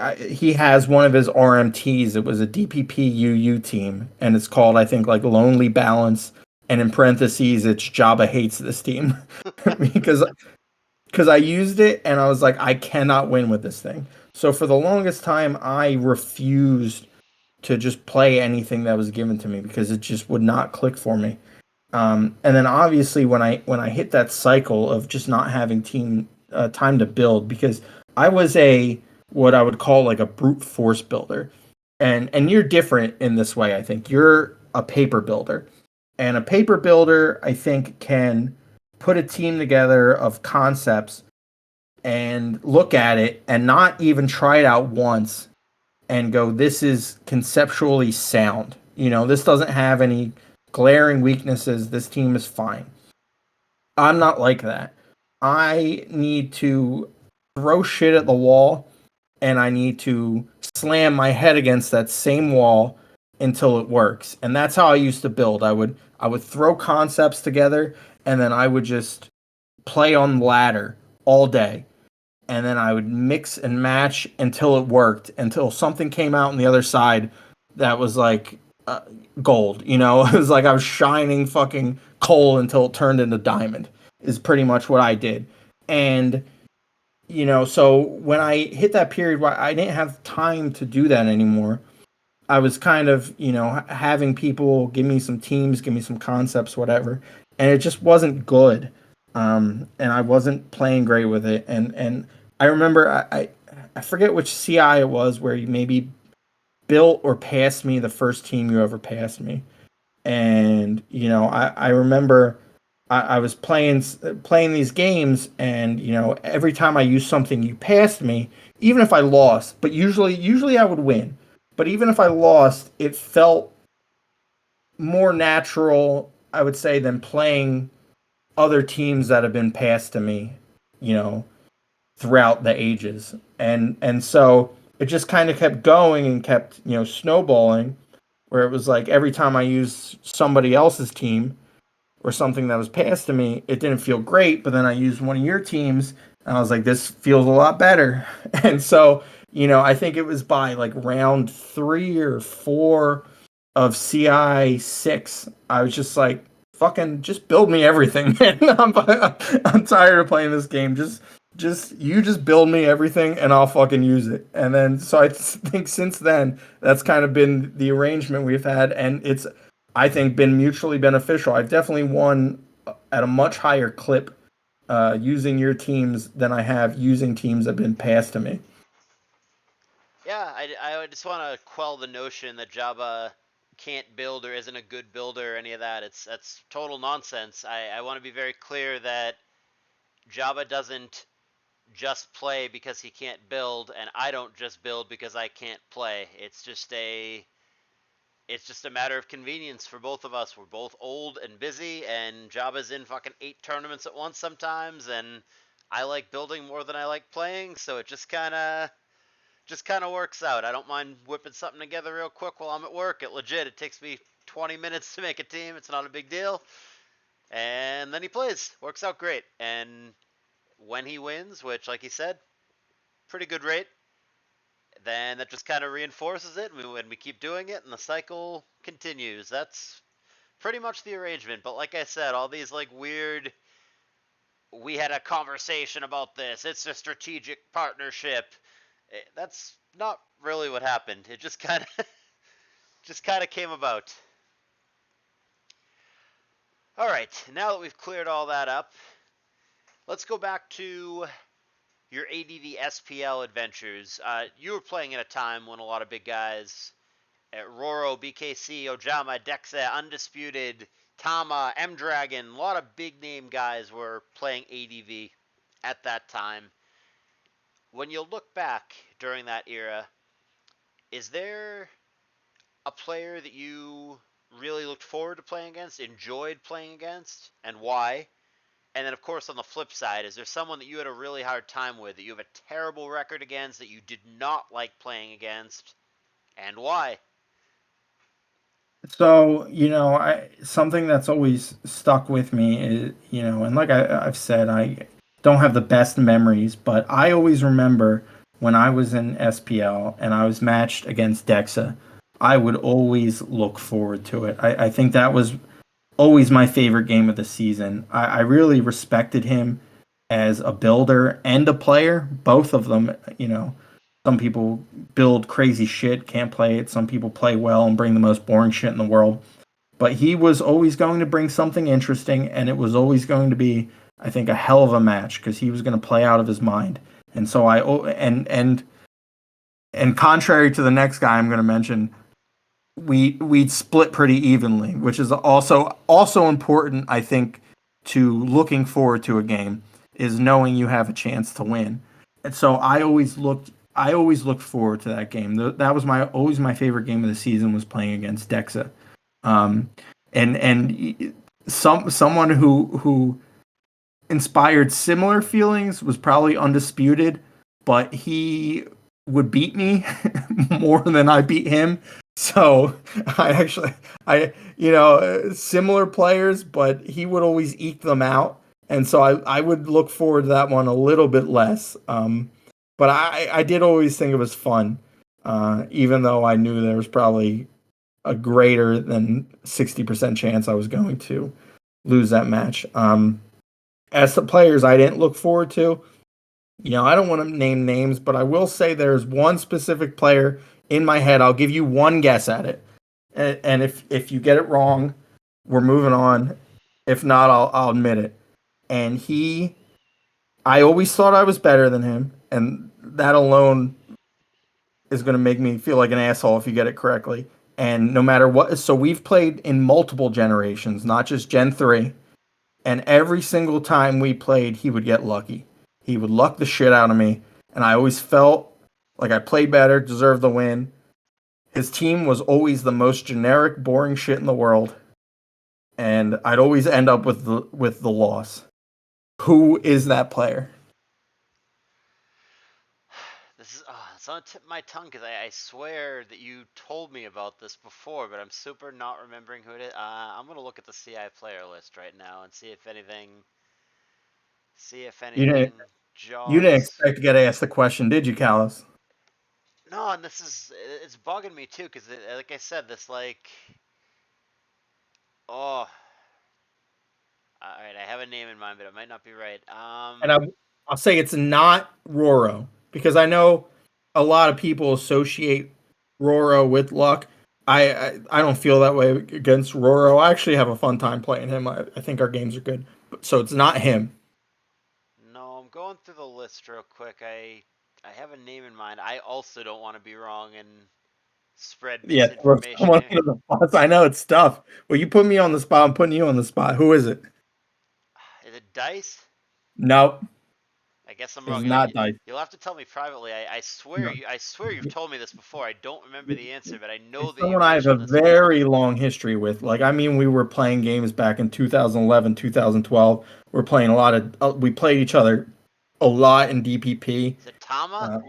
has one of his RMTs. It was a DPP team, and it's called, I think, like Lonely Balance, and in parentheses, it's Jabba hates this team because I used it and I was like, I cannot win with this thing. So for the longest time, I refused to just play anything that was given to me because it just would not click for me. And then obviously when I hit that cycle of just not having team time to build, because I was a what I would call like a brute force builder, and you're different in this way. I think you're a paper builder, and a paper builder I think can put a team together of concepts and look at it and not even try it out once and go, this is conceptually sound. This doesn't have any glaring weaknesses. This team is fine. I'm not like that. I need to throw shit at the wall, and I need to slam my head against that same wall until it works. And that's how I used to build. I would throw concepts together, and then I would just play on the ladder all day, and then I would mix and match until it worked, until something came out on the other side that was like gold. It was like I was shining fucking coal until it turned into diamond. Is pretty much what I did, and so when I hit that period where I didn't have time to do that anymore, I was kind of, having people give me some teams, give me some concepts, whatever, and it just wasn't good. And I wasn't playing great with it. And I remember I forget which CI it was where you maybe built or passed me the first team you ever passed me, and I remember I was playing these games, and every time I used something you passed me, even if I lost, but usually I would win, but even if I lost, it felt more natural, I would say, than playing other teams that have been passed to me, you know, throughout the ages, and so it just kind of kept going and kept snowballing, where it was like every time I used somebody else's team or something that was passed to me, it didn't feel great. But then I used one of your teams, and I was like, this feels a lot better. And so, I think it was by like round 3 or 4 of CI 6, I was just like, fucking, just build me everything, man. I'm tired of playing this game. Just build me everything, and I'll fucking use it. And then, so I think since then, that's kind of been the arrangement we've had, and it's, I think, been mutually beneficial. I've definitely won at a much higher clip using your teams than I have using teams that have been passed to me. Yeah, I just want to quell the notion that Jabba can't build or isn't a good builder or any of that. That's total nonsense. I want to be very clear that Jabba doesn't just play because he can't build, and I don't just build because I can't play. It's just a matter of convenience for both of us. We're both old and busy, and Jabba's in fucking 8 tournaments at once sometimes, and I like building more than I like playing, so it just kind of works out. I don't mind whipping something together real quick while I'm at work. It takes me 20 minutes to make a team. It's not a big deal. And then he plays. Works out great. And when he wins, which, like he said, pretty good rate, then that just kind of reinforces it, and we keep doing it, and the cycle continues. That's pretty much the arrangement. But like I said, all these like weird we had a conversation about this. It's a strategic partnership. That's not really what happened. It just kind of just kind of came about. All right, now that we've cleared all that up, let's go back to your ADV SPL adventures. You were playing at a time when a lot of big guys at Roro, BKC, Ojama, Dexa, Undisputed, Tama, M Dragon, a lot of big name guys were playing ADV at that time. When you look back during that era, is there a player that you really looked forward to playing against, enjoyed playing against, and why? And then, of course, on the flip side, is there someone that you had a really hard time with, that you have a terrible record against, that you did not like playing against, and why? So, something that's always stuck with me is, and like I've said, I don't have the best memories, but I always remember when I was in SPL and I was matched against Dexa, I would always look forward to it. I think that was always my favorite game of the season. I really respected him as a builder and a player, both of them. Some people build crazy shit, can't play it. Some people play well and bring the most boring shit in the world. But he was always going to bring something interesting, and it was always going to be, I think, a hell of a match because he was going to play out of his mind. And so and contrary to the next guy I'm going to mention, we'd split pretty evenly, which is also important, I think, to looking forward to a game is knowing you have a chance to win. And so I always looked forward to that game. That was my always my favorite game of the season was playing against Dexa. Um, and someone who inspired similar feelings was probably Undisputed, but he would beat me more than I beat him. So I actually, similar players, but he would always eke them out. And so I would look forward to that one a little bit less. But I did always think it was fun, even though I knew there was probably a greater than 60% chance I was going to lose that match. As the players I didn't look forward to, I don't want to name names, but I will say there's one specific player in my head. I'll give you one guess at it, and if you get it wrong, we're moving on. If not, I'll admit it. And I always thought I was better than him, and that alone is going to make me feel like an asshole if you get it correctly. And no matter what, so we've played in multiple generations, not just Gen 3. And every single time we played, he would get lucky. He would luck the shit out of me. And I always felt like I played better, deserved the win. His team was always the most generic, boring shit in the world. And I'd always end up with the loss. Who is that player? This is it's on the tip of my tongue because I swear that you told me about this before, but I'm super not remembering who it is. I'm gonna look at the CI player list right now and see if You anything didn't you didn't jogs. expect to get asked the question, did you, Callus? No, and it's bugging me too because like I said, this like oh, all right, I have a name in mind, but it might not be right. And I'll say it's not Roro because I know a lot of people associate Roro with luck. I don't feel that way against Roro. I actually have a fun time playing him. I think our games are good. So it's not him. No, I'm going through the list real quick. I have a name in mind. I also don't want to be wrong and spread Yeah, throw misinformation someone here. under the bus. I know it's tough. Well, you put me on the spot. I'm putting you on the spot. Who is it? Is it Dice? Nope, I guess I'm it's wrong. not Dice. You'll have to tell me privately. No. I swear you've told me this before. I don't remember the answer, but I know It's that you someone I have a mentioned this before. very long history with. Like, I mean, we were playing games back in 2011, 2012. We're playing a lot of, we played each other a lot in DPP. Is it Tama?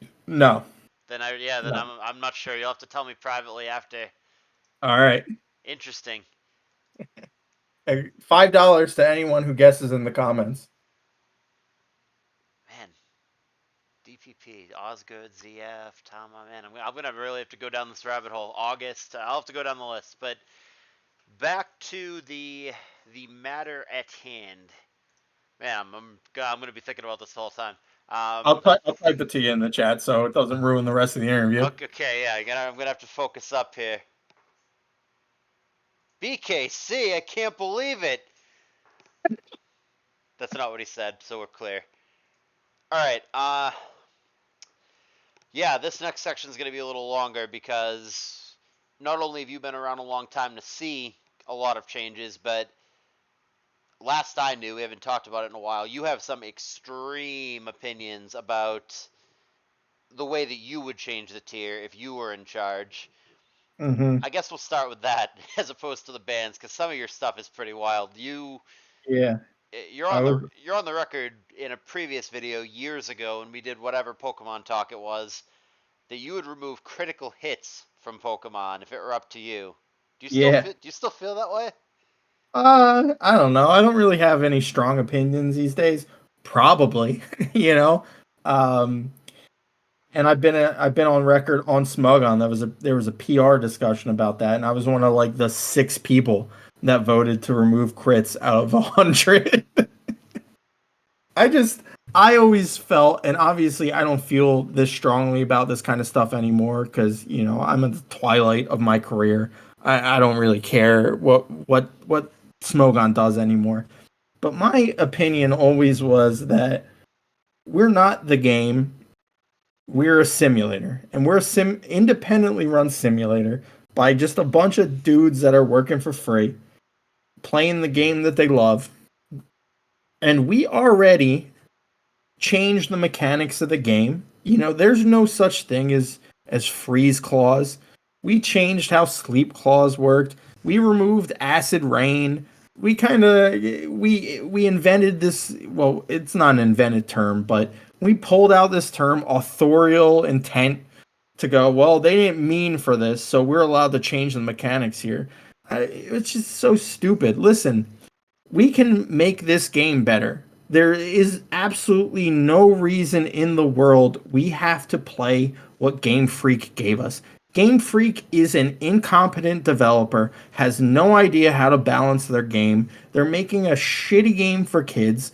Uh, no, Then no. I'm not sure. You'll have to tell me privately after. All right. Interesting. $5 to anyone who guesses in the comments. Man, DPP, Osgood, ZF, Tama. Man, I'm gonna really have to go down this rabbit hole. August. I'll have to go down the list. But back to the matter at hand. Man, I'm gonna be thinking about this the whole time. I'll type it to you in the chat so it doesn't ruin the rest of the interview. Okay, yeah, I'm gonna have to focus up here. BKC, I can't believe it. That's not what he said, so we're clear. All right. Yeah, this next section is gonna be a little longer because not only have you been around a long time to see a lot of changes, but last I knew, we haven't talked about it in a while. You have some extreme opinions about the way that you would change the tier if you were in charge. Mm-hmm. I guess we'll start with that as opposed to the bands because some of your stuff is pretty wild. Yeah, You're I on was. the record in a previous video years ago when we did whatever Pokemon talk it was that you would remove critical hits from Pokemon if it were up to you. Yeah. Do you still feel that way? I don't know. I don't really have any strong opinions these days. Probably, you know. Um, and I've been on record on Smug on there was a PR discussion about that, and I was one of like the 6 people that voted to remove crits out of 100. I just I always felt, and obviously I don't feel this strongly about this kind of stuff anymore because I'm at the twilight of my career. I don't really care what Smogon does anymore. But my opinion always was that we're not the game. We're a simulator, and we're a independently run simulator by just a bunch of dudes that are working for free, playing the game that they love. And we already changed the mechanics of the game. There's no such thing as freeze claws. We changed how sleep claws worked. We removed acid rain. We invented this. Well, it's not an invented term, but we pulled out this term authorial intent to go. Well, they didn't mean for this, so we're allowed to change the mechanics here. It's just so stupid. Listen, we can make this game better. There is absolutely no reason in the world we have to play what Game Freak gave us. Game Freak is an incompetent developer, has no idea how to balance their game. They're making a shitty game for kids.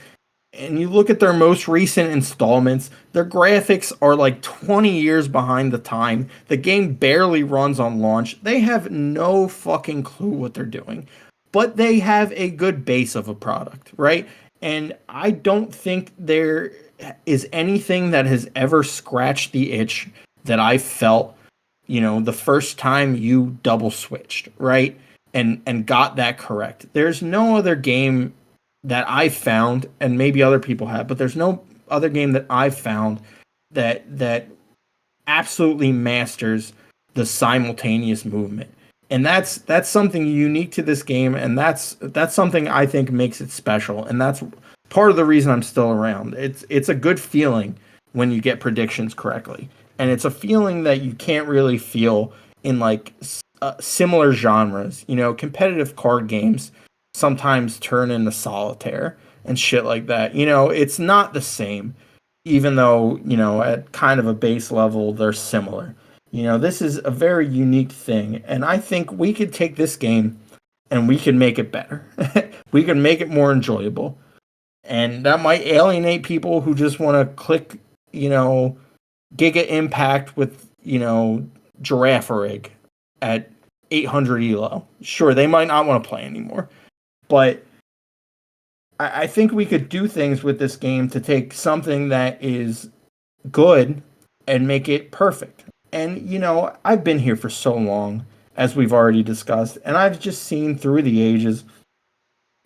And you look at their most recent installments, their graphics are like 20 years behind the time. The game barely runs on launch. They have no fucking clue what they're doing, but they have a good base of a product, right? And I don't think there is anything that has ever scratched the itch that I felt, the first time you double switched, right? And got that correct. There's no other game that I've found, and maybe other people have, but there's no other game that I've found that absolutely masters the simultaneous movement. And that's something unique to this game, and that's something I think makes it special, and that's part of the reason I'm still around. It's a good feeling when you get predictions correctly, and it's a feeling that you can't really feel in like similar genres. Competitive card games sometimes turn into solitaire and shit like that. It's not the same, even though, at kind of a base level, they're similar. This is a very unique thing, and I think we could take this game and we can make it better. We can make it more enjoyable. And that might alienate people who just want to click, Giga Impact with, Giraffe Rig at 800 elo. Sure, they might not want to play anymore. But I think we could do things with this game to take something that is good and make it perfect. And, I've been here for so long, as we've already discussed, and I've just seen through the ages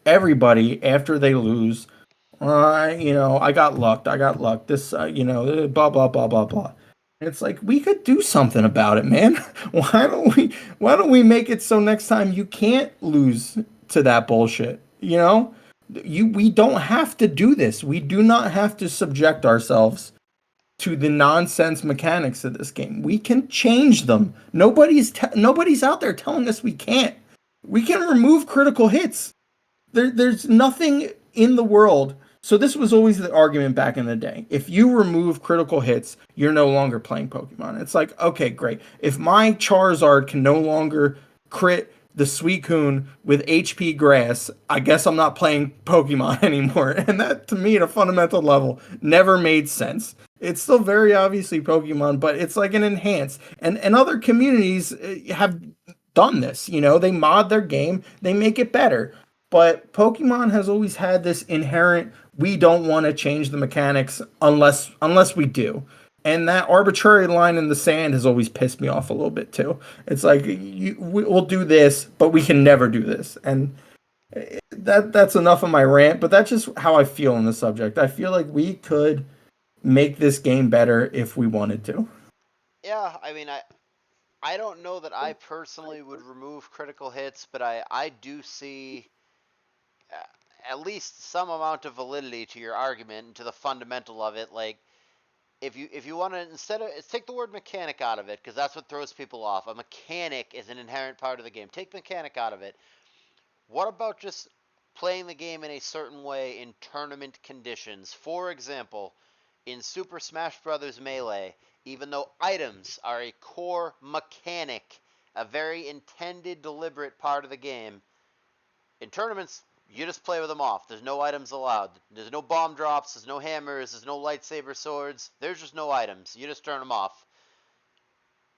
everybody after they lose, I got lucked. I got lucked. This, blah, blah, blah, blah, blah. And it's like, we could do something about it, man. Why don't we make it so next time you can't lose to that bullshit? We don't have to do this. We do not have to subject ourselves to the nonsense mechanics of this game. We can change them. Nobody's out there telling us we can't. We can remove critical hits. There's nothing in the world. So this was always the argument back in the day. If you remove critical hits, you're no longer playing Pokemon. It's like, okay, great. If my Charizard can no longer crit the Suicune with HP grass, I guess I'm not playing Pokemon anymore. And that, to me, at a fundamental level, never made sense. It's still very obviously Pokemon, but it's like an enhanced. And other communities have done this. You know, they mod their game, they make it better. But Pokemon has always had this inherent we don't want to change the mechanics unless we do. And that arbitrary line in the sand has always pissed me off a little bit too. It's like we'll do this, but we can never do this. And that's enough of my rant, but that's just how I feel on the subject. I feel like we could make this game better if we wanted to. Yeah, I mean, I don't know that I personally would remove critical hits, but I do see uh, at least some amount of validity to your argument and to the fundamental of it. Like, if you want to, instead of take the word mechanic out of it, because that's what throws people off. A mechanic is an inherent part of the game. Take mechanic out of it. What about just playing the game in a certain way in tournament conditions? For example, in Super Smash Bros. Melee, even though items are a core mechanic, a very intended, deliberate part of the game, in tournaments, you just play with them off. There's no items allowed. There's no bomb drops. There's no hammers. There's no lightsaber swords. There's just no items. You just turn them off.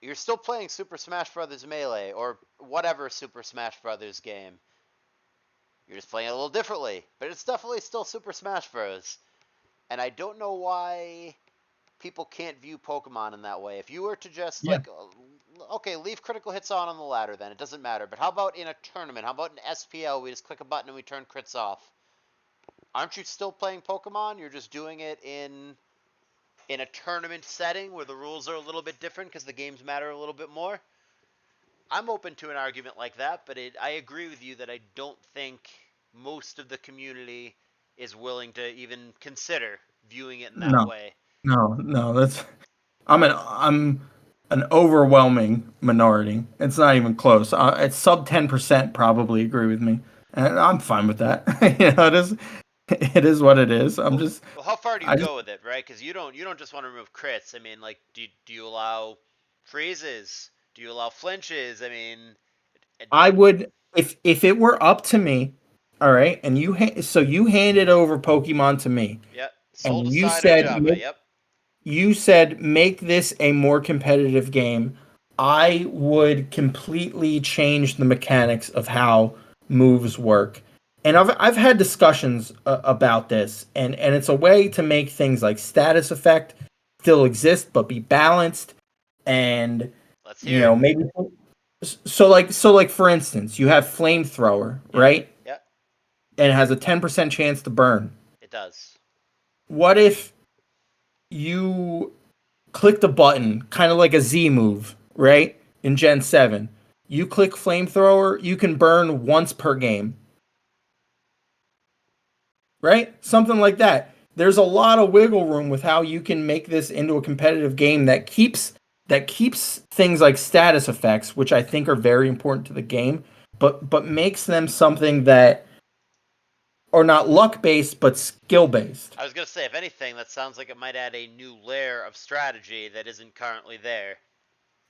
You're still playing Super Smash Bros. Melee or whatever Super Smash Bros. Game. You're just playing it a little differently, but it's definitely still Super Smash Bros. And I don't know why people can't view Pokemon in that way. If you were to just Yeah. like, okay, leave critical hits on the ladder, then it doesn't matter. But how about in a tournament? How about in SPL? We just click a button and we turn crits off. Aren't you still playing Pokemon? You're just doing it in a tournament setting where the rules are a little bit different because the games matter a little bit more. I'm open to an argument like that, but I agree with you that I don't think most of the community is willing to even consider viewing it in that No, way. no. That's I'm an overwhelming minority. It's not even close. It's sub 10% probably agree with me, and I'm fine with that. It is what it is. Well, how far do you I just go with it, right? Because you don't just want to remove crits. I mean, like, do you allow freezes? Do you allow flinches? I mean, it, I would if it were up to me, all right, and so you handed over Pokemon to me, yep. Soul and you Decider said Jabba. Yep. make this a more competitive game, I would completely change the mechanics of how moves work. And I've had discussions about this, and it's a way to make things like status effect still exist but be balanced, and Let's hear it. maybe so like for instance, you have flamethrower, Yep. right? Yep. And it has a 10% chance to burn. It does. What if you clicked a button, kind of like a Z move, right? In Gen 7. You click flamethrower, you can burn once per game, right? Something like that. There's a lot of wiggle room with how you can make this into a competitive game that keeps things like status effects, which I think are very important to the game, but makes them something that are not luck based but skill based. I was gonna say, if anything, that sounds like it might add a new layer of strategy that isn't currently there.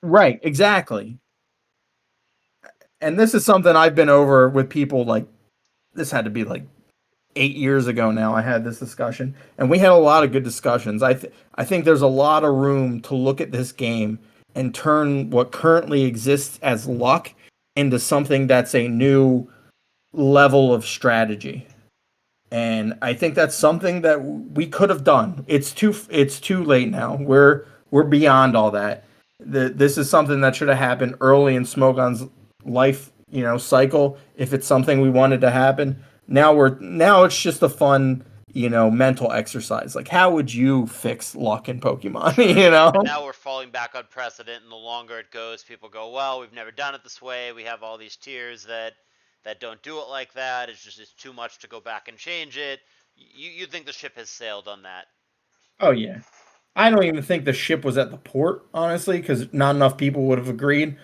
Right, exactly. And this is something I've been over with people like this had to be like 8 years ago now. I had this discussion, and we had a lot of good discussions. I think there's a lot of room to look at this game and turn what currently exists as luck into something that's a new level of strategy. And I think that's something that we could have done. It's too late now. We're beyond all that. This is something that should have happened early in Smogon's life, cycle. If it's something we wanted to happen, now it's just a fun, mental exercise. Like, how would you fix luck in Pokemon? Sure. you But know? now we're falling back on precedent, and the longer it goes, people go, "Well, we've never done it this way. We have all these tiers that don't do it like that. It's too much to go back and change it." You think the ship has sailed on that? Oh yeah. I don't even think the ship was at the port, honestly, because not enough people would have agreed.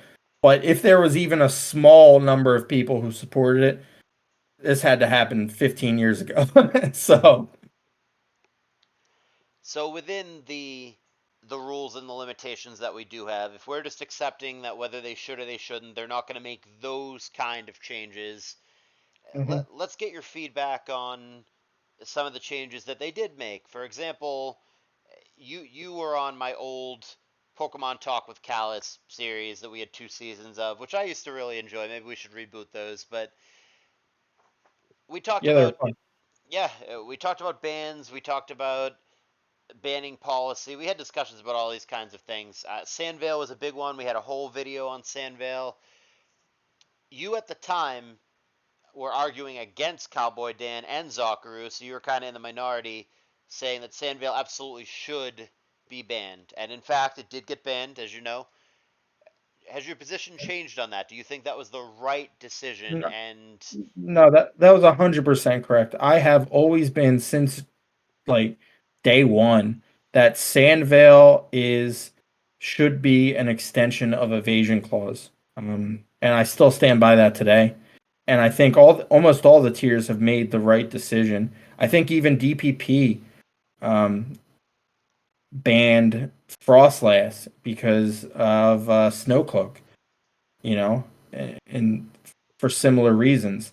But if there was even a small number of people who supported it, this had to happen 15 years ago. So, So within the the rules and the limitations that we do have, if we're just accepting that whether they should or they shouldn't, they're not going to make those kind of changes, Hmm. let's get your feedback on some of the changes that they did make. For example, you were on my old Pokemon Talk with Callus series that we had 2 seasons of, which I used to really enjoy. Maybe we should reboot those. But we talked Yeah, they're about fun. yeah, we talked about bans. We talked about banning policy. We had discussions about all these kinds of things. Sandvale was a big one. We had a whole video on Sandvale. You at the time were arguing against Cowboy Dan and Zakaru, so you were kind of in the minority, saying that Sandvale absolutely should be banned. And in fact, it did get banned, as you know. Has your position changed on that? Do you think that was the right decision? No, And no, that was 100% correct. I have always been since like day one that Sandvale is should be an extension of evasion clause. And I still stand by that today. And I think almost all the tiers have made the right decision. I think even DPP um, banned Frostlass because of Snowcloak, you know, and for similar reasons.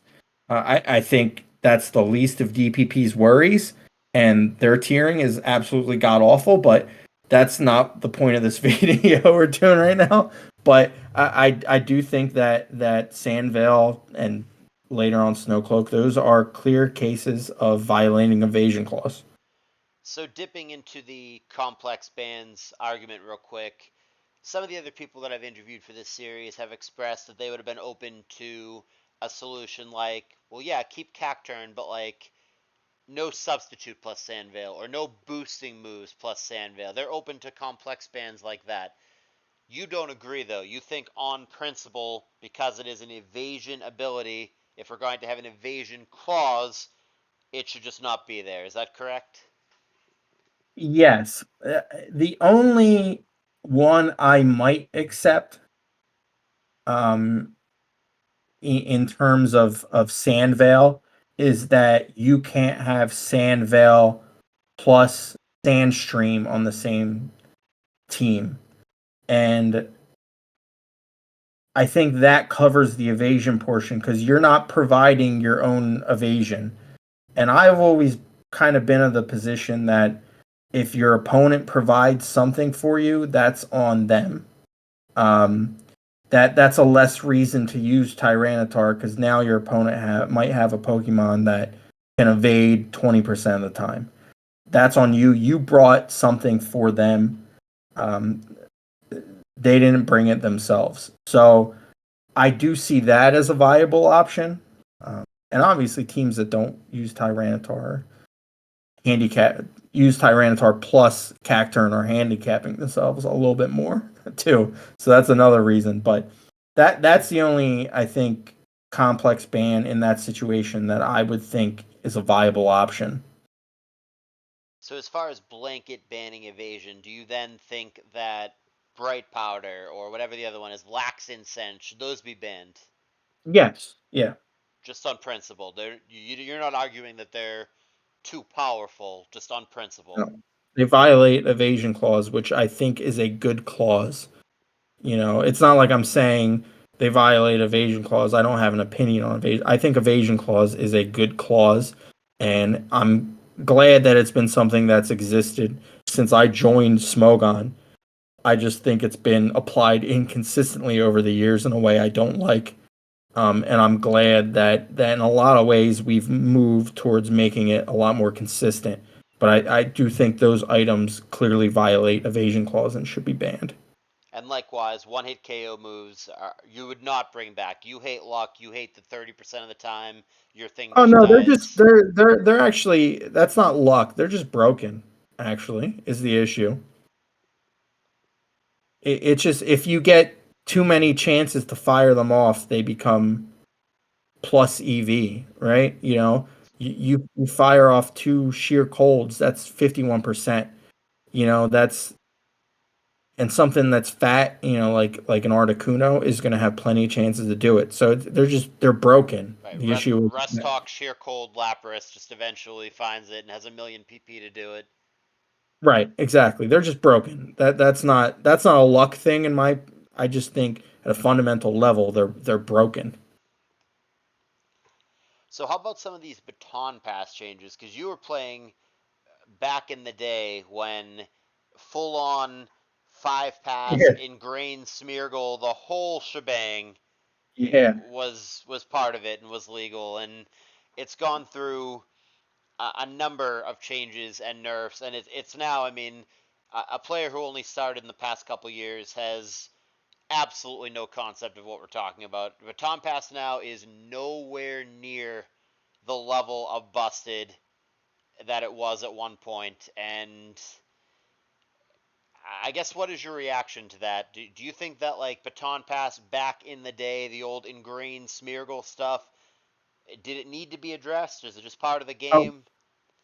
I think that's the least of DPP's worries, and their tiering is absolutely god awful, but that's not the point of this video we're doing right now. But I do think that Sandvale and later on Snowcloak, those are clear cases of violating evasion clause. so, dipping into the complex bans argument real quick, some of the other people that I've interviewed for this series have expressed that they would have been open to a solution like, well, yeah, keep Cacturn, but like no substitute plus Sandvale or no boosting moves plus Sandvale. They're open to complex bans like that. You don't agree though. You think on principle, because it is an evasion ability, if we're going to have an evasion clause, it should just not be there. Is that correct? Yes. The only one I might accept um, in terms of Sandvale is that you can't have Sandvale plus Sandstream on the same team. And I think that covers the evasion portion because you're not providing your own evasion. And I've always kind of been of the position that if your opponent provides something for you, that's on them. Um, that's a less reason to use Tyranitar because now your opponent might have a Pokemon that can evade 20% of the time. That's on you. You brought something for them. Um, they didn't bring it themselves. So I do see that as a viable option. And obviously, teams that don't use Tyranitar handicap use Tyranitar plus Cacturn are handicapping themselves a little bit more too. So that's another reason. But that's the only I think complex ban in that situation that I would think is a viable option. So, as far as blanket banning evasion, do you then think that Bright Powder or whatever the other one is, Lax Incense, should those be banned? Yes. Yeah. Just on principle. You're not arguing that they're too powerful, just on principle. No. They violate evasion clause, which I think is a good clause. It's not like I'm saying they violate evasion clause. I don't have an opinion on evasion. I think evasion clause is a good clause, and I'm glad that it's been something that's existed since I joined Smogon. I just think it's been applied inconsistently over the years in a way I don't like. And I'm glad that in a lot of ways we've moved towards making it a lot more consistent. But I do think those items clearly violate evasion clause and should be banned. And likewise, one hit KO moves you would not bring back. You hate luck. You hate that 30% of the time your thing Oh just no, they're just dies. they're actually that's not luck. They're just broken. Actually, is the issue. It's just if you get too many chances to fire them off, they become plus EV, right? You fire off two sheer colds. That's 51%. That's and something that's fat. Like an Articuno is going to have plenty of chances to do it. So they're broken. Right. The issue is Rust Talk, Sheer Cold, Lapras just eventually finds it and has a million PP to do it. Right, exactly. They're just broken. That's not a luck thing in my I just think at a fundamental level they're broken. So how about some of these baton pass changes? Because you were playing back in the day when full on five pass, Yeah. ingrained Smeargle, the whole shebang Yeah. was part of it and was legal, and it's gone through a number of changes and nerfs, and it's now, I mean, a player who only started in the past couple years has absolutely no concept of what we're talking about. Baton Pass now is nowhere near the level of busted that it was at one point, and I guess what is your reaction to that? Do you think that like Baton Pass back in the day, the old ingrained Smeargle stuff, did it need to be addressed? Is it just part of the Oh, game?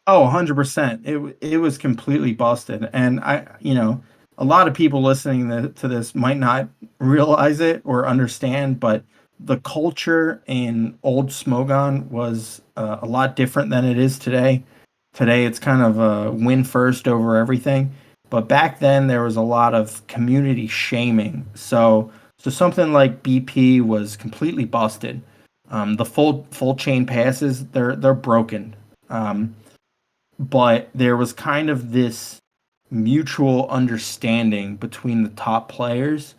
Oh, 100%. It was completely busted. And a lot of people listening to this might not realize it or understand, but the culture in old Smogon was a lot different than it is today. Today, it's kind of a win first over everything. But back then, there was a lot of community shaming. So something like BP was completely busted. The full chain passes, they're broken. Um, but there was kind of this mutual understanding between the top players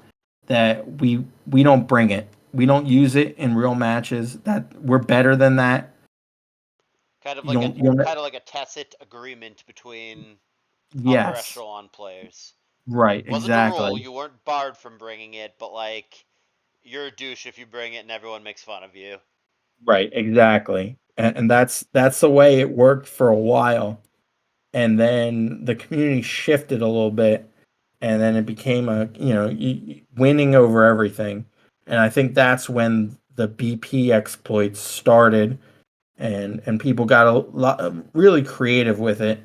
that we don't bring it. We don't use it in real matches. That we're better than that. You'll Kind of like a tacit agreement between upper yes, echelon players. right, Wasn't a rule, exactly. you weren't barred from bringing it, but like you're a douche if you bring it and everyone makes fun of you. Right, exactly. And that's the way it worked for a while. And then the community shifted a little bit, and then it became winning over everything. And I think that's when the BP exploits started, and people got a lot really creative with it.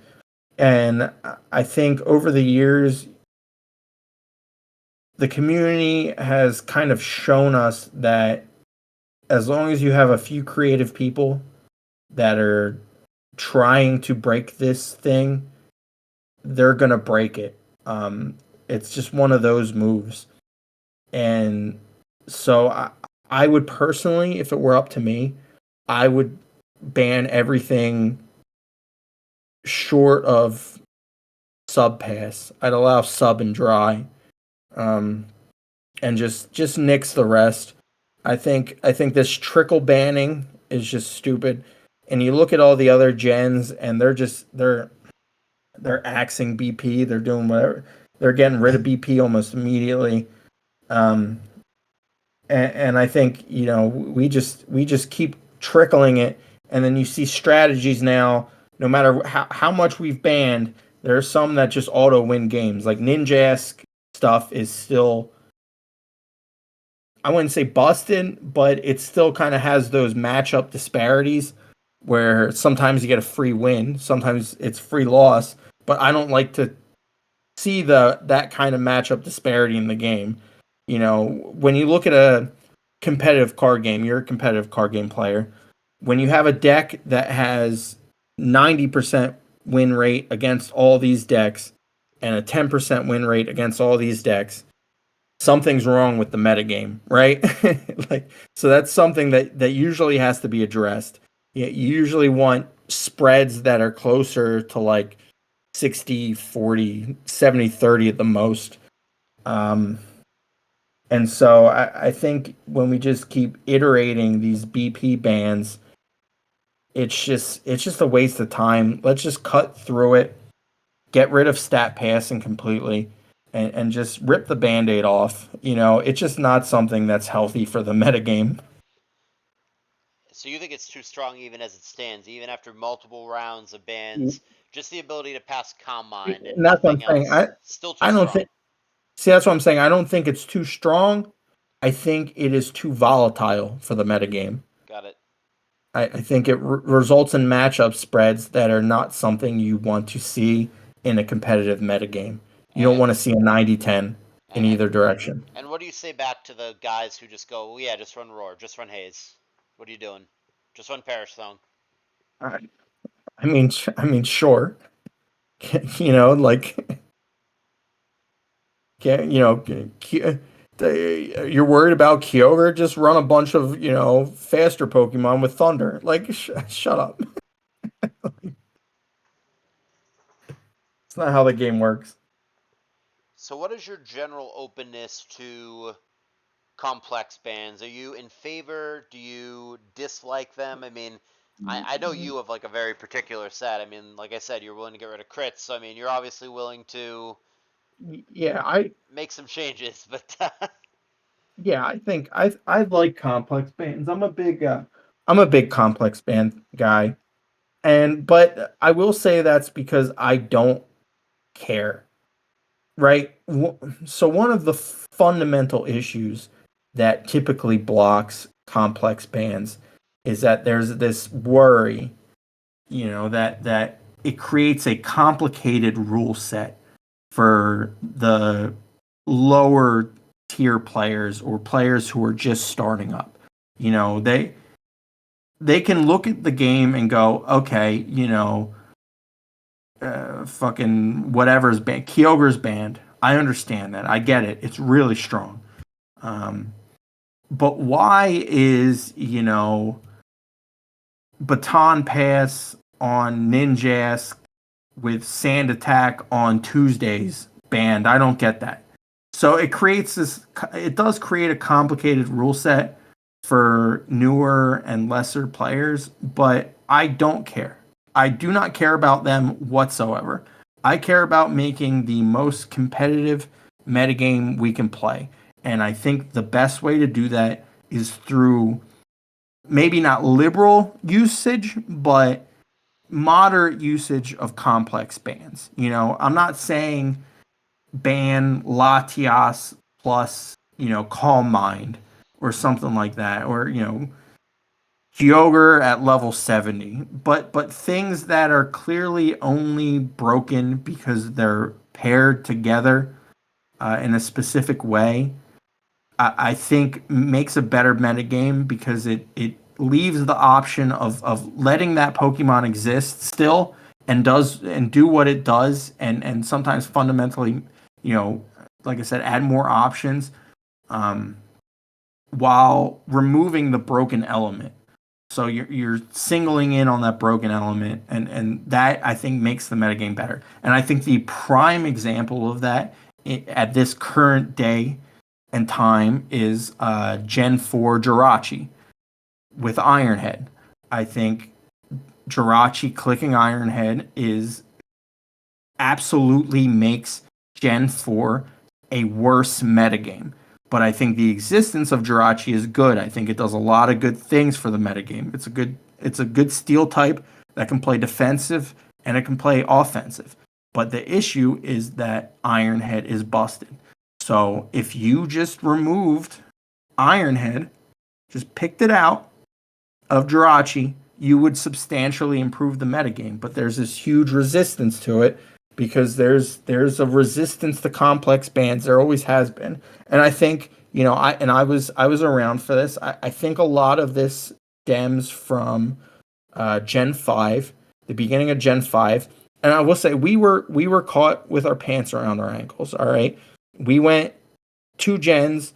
And I think over the years, the community has kind of shown us that as long as you have a few creative people that are trying to break this thing, they're gonna break it. It's just one of those moves, and so I would personally, if it were up to me, I would ban everything short of sub pass. I'd allow sub and dry, um, and just nix the rest. I think this trickle banning is just stupid. And you look at all the other gens, and they're axing BP. They're doing whatever. They're getting rid of BP almost immediately. Um, and I think we just keep trickling it, and then you see strategies now. No matter how much we've banned, there are some that just auto win games. Like Ninjask stuff is still, I wouldn't say busted, but it still kind of has those matchup disparities where sometimes you get a free win, sometimes it's free loss. But I don't like to see the that kind of matchup disparity in the game. When you look at a competitive card game, you're a competitive card game player. When you have a deck that has 90% win rate against all these decks and a 10% win rate against all these decks, something's wrong with the metagame, right? Like, so that's something that usually has to be addressed. You usually want spreads that are closer to like 60-40, 70-30 at the most. Um, and so I think when we just keep iterating these BP bans, it's just a waste of time. Let's just cut through it, get rid of stat passing completely, and just rip the band-aid off. It's just not something that's healthy for the metagame. So you think it's too strong even as it stands, even after multiple rounds of bans, just the ability to pass Calm Mind and And that's what I'm nothing saying. else, still too I don't strong. think see that's what I'm saying. I don't think it's too strong. I think it is too volatile for the metagame. Got it. I think it results in matchup spreads that are not something you want to see in a competitive metagame. You don't And want to see a 90-10 in and either direction. and what do you say back to the guys who just go, well, yeah, just run Roar, just run Haze? What are you doing? Just run Perish Song. I, I mean, sure, like you're worried about Kyogre? Just run a bunch of faster Pokemon with Thunder. Like, shut up. It's not how the game works. So, what is your general openness to complex bands? Are you in favor? Do you dislike them? I mean, I know you have like a very particular set. I mean, like I said, you're willing to get rid of crits. So, I mean, you're obviously willing to Yeah, I make some changes, but yeah, I think I like complex bands. I'm a big complex band guy. And but I will say that's because I don't care, right? So one of the fundamental issues that typically blocks complex bands is that there's this worry, that it creates a complicated rule set for the lower tier players or players who are just starting up. You know, they can look at the game and go, okay, fucking whatever's banned, Kyogre's banned. I understand that. I get it. It's really strong. Um, but why is Baton Pass on Ninjask with Sand Attack on Tuesdays banned? I don't get that. So it creates this. It does create a complicated rule set for newer and lesser players, but I don't care. I do not care about them whatsoever. I care about making the most competitive metagame we can play. And I think the best way to do that is through maybe not liberal usage, but moderate usage of complex bans. I'm not saying ban Latias plus, Calm Mind or something like that, or Kyogre at level 70, but things that are clearly only broken because they're paired together in a specific way. I think makes a better metagame because it leaves the option of letting that Pokemon exist still and do what it does and sometimes fundamentally, you know, like I said, add more options um, while removing the broken element. So you're singling in on that broken element, and that I think makes the metagame better. And I think the prime example of that at this current day and time is Gen 4 Jirachi with Ironhead. I think Jirachi clicking Ironhead is absolutely makes Gen 4 a worse metagame. But I think the existence of Jirachi is good. I think it does a lot of good things for the metagame. It's a good steel type that can play defensive and it can play offensive. But the issue is that Ironhead is busted. So if you just removed Ironhead, just picked it out of Jirachi, you would substantially improve the metagame. But there's this huge resistance to it because there's a resistance to complex bands. There always has been, and I think I was around for this. I think a lot of this stems from Gen 5, the beginning of Gen 5. And I will say we were caught with our pants around our ankles. All right, we went two gens.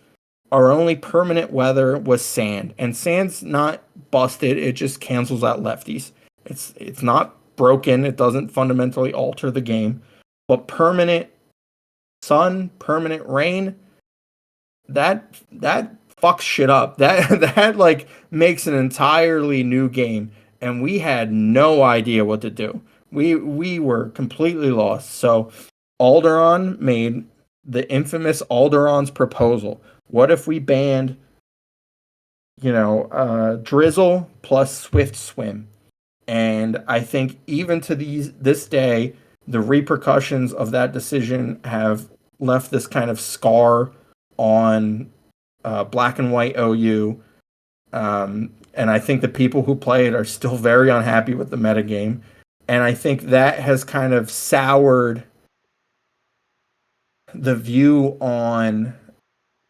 Our only permanent weather was sand, and sand's not busted. It just cancels out lefties. It's not broken. It doesn't fundamentally alter the game. But permanent sun, permanent rain, that fucks shit up. That like makes an entirely new game, and we had no idea what to do. We were completely lost. So Alderon made the infamous Alderon's proposal. What if we banned, Drizzle plus Swift Swim? And I think even to this day, the repercussions of that decision have left this kind of scar on Black and White OU. And I think the people who play it are still very unhappy with the metagame. And I think that has kind of soured the view on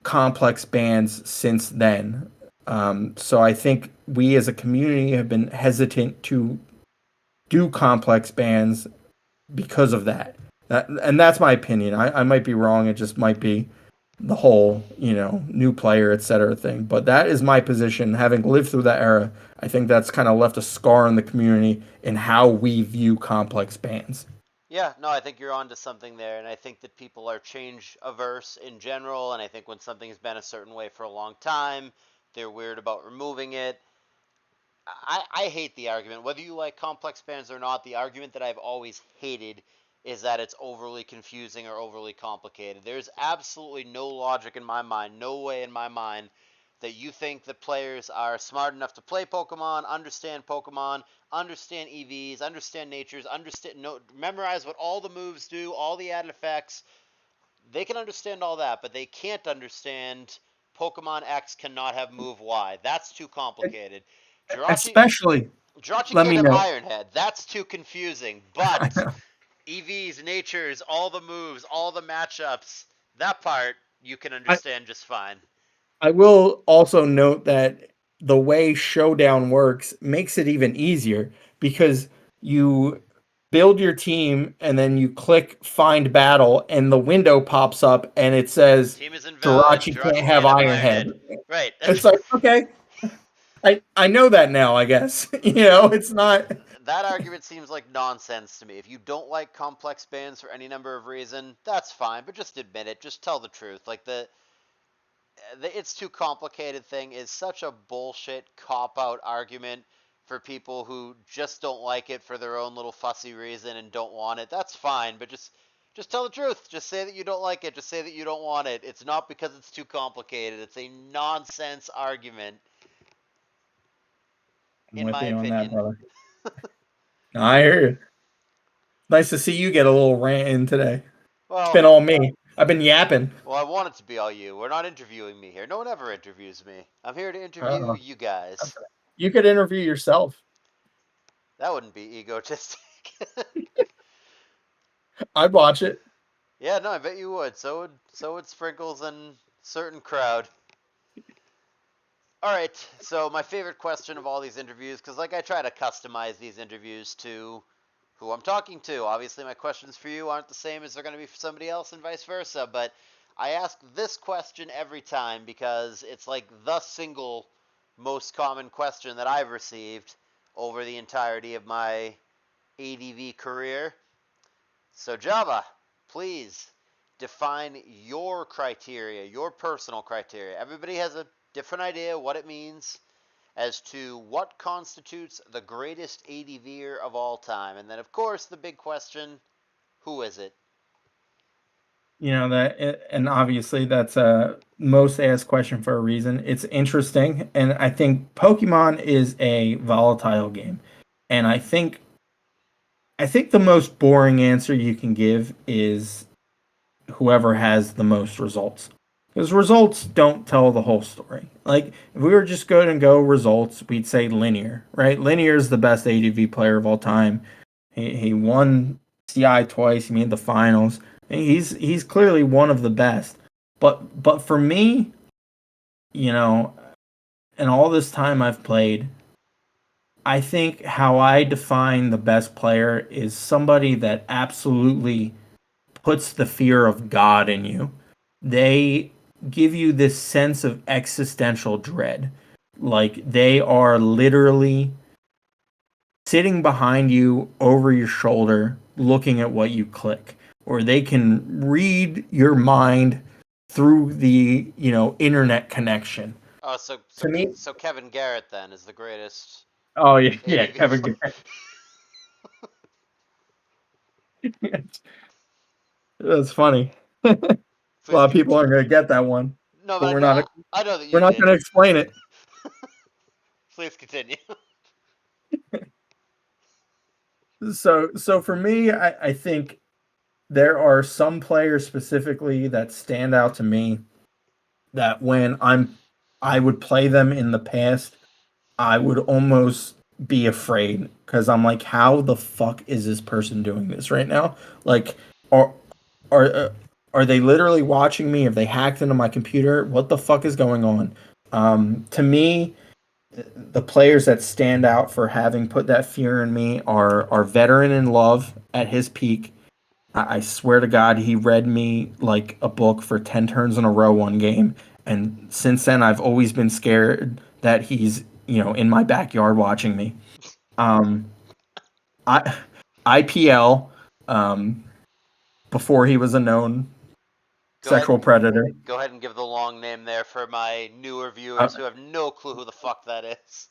complex bands since then. So I think we as a community have been hesitant to do complex bands because of that. And that's my opinion. I might be wrong. It just might be the whole, new player, etc. thing. But that is my position. Having lived through that era, I think that's kind of left a scar in the community in how we view complex bands. Yeah, no, I think you're onto something there, and I think that people are change averse in general, and I think when something's been a certain way for a long time, they're weird about removing it. I hate the argument. Whether you like complex bands or not, the argument that I've always hated is that it's overly confusing or overly complicated. There's absolutely no logic in my mind, no way in my mind that you think that players are smart enough to play Pokemon, understand EVs, understand natures, memorize what all the moves do, all the added effects. They can understand all that, but they can't understand Pokemon X cannot have move Y. That's too complicated. Jirachi Especially, Jirachi let can't me have know. Iron Head. That's too confusing. But EVs, natures, all the moves, all the matchups, that part you can I, understand just fine. I will also note that the way Showdown works makes it even easier because you build your team and then you click Find Battle and the window pops up and it says Team is invalid. Jirachi can't Jirachi have can't have Iron Iron Head. Head. Right. It's like, okay, I know that now, I guess. It's not. That argument seems like nonsense to me. If you don't like complex bands for any number of reason, that's fine, but just admit it. Just tell the truth. Like the it's too complicated thing is such a bullshit cop out argument for people who just don't like it for their own little fussy reason and don't want it. That's fine, but just tell the truth. Just say that you don't like it. Just say that you don't want it. It's not because it's too complicated. It's a nonsense argument, I'm in with my you on that, opinion. brother. I hear you. Nice to see you get a little rant in today. It's been Well, all me. I've been yapping. I want it to be all you. We're not interviewing me here. No one ever interviews me. I'm here to interview Uh, you guys. you could interview yourself. That wouldn't be egotistic. I'd watch it. Yeah, no, I bet you would. So would Sprinkles and certain crowd. All right. So my favorite question of all these interviews, because like I try to customize these interviews to who I'm talking to. Obviously, my questions for you aren't the same as they're going to be for somebody else, and vice versa. But I ask this question every time because it's like the single most common question that I've received over the entirety of my ADV career. So, Java, please define your criteria, your personal criteria. Everybody has a different idea what it means as to what constitutes the greatest ADVer of all time. And then, of course, the big question, who is it? And obviously that's a most asked question for a reason. It's interesting, and I think Pokemon is a volatile game, and I think the most boring answer you can give is whoever has the most results. Because results don't tell the whole story. Like, if we were just going to go results, we'd say Linear, right? Linear is the best ADV player of all time. He won CI twice. He made the finals. He's clearly one of the best. But for me, you know, in all this time I've played, I think how I define the best player is somebody that absolutely puts the fear of God in you. They give you this sense of existential dread. Like they are literally sitting behind you over your shoulder, looking at what you click, or they can read your mind through the, internet connection. Oh, so so To me, so Kevin Garrett then is the greatest oh yeah, yeah, ADV Kevin player. Garnett. That's funny. A Please lot of people continue. aren't going to get that one, No, but but we're not I know that we're you not did. going to explain it. Please continue. So for me, I think there are some players specifically that stand out to me that when I would play them in the past, I would almost be afraid because I'm like, how the fuck is this person doing this right now? Like, are are uh, are they literally watching me? Have they hacked into my computer? What the fuck is going on? To me, the players that stand out for having put that fear in me are Veteran in Love at his peak. I swear to God, he read me like a book for 10 turns in a row one game. And since then, I've always been scared that he's, in my backyard watching me. Um, I, IPL, um, before he was a known Go ahead sexual and predator. go ahead and give the long name there for my newer Uh, viewers who have no clue who the fuck that is.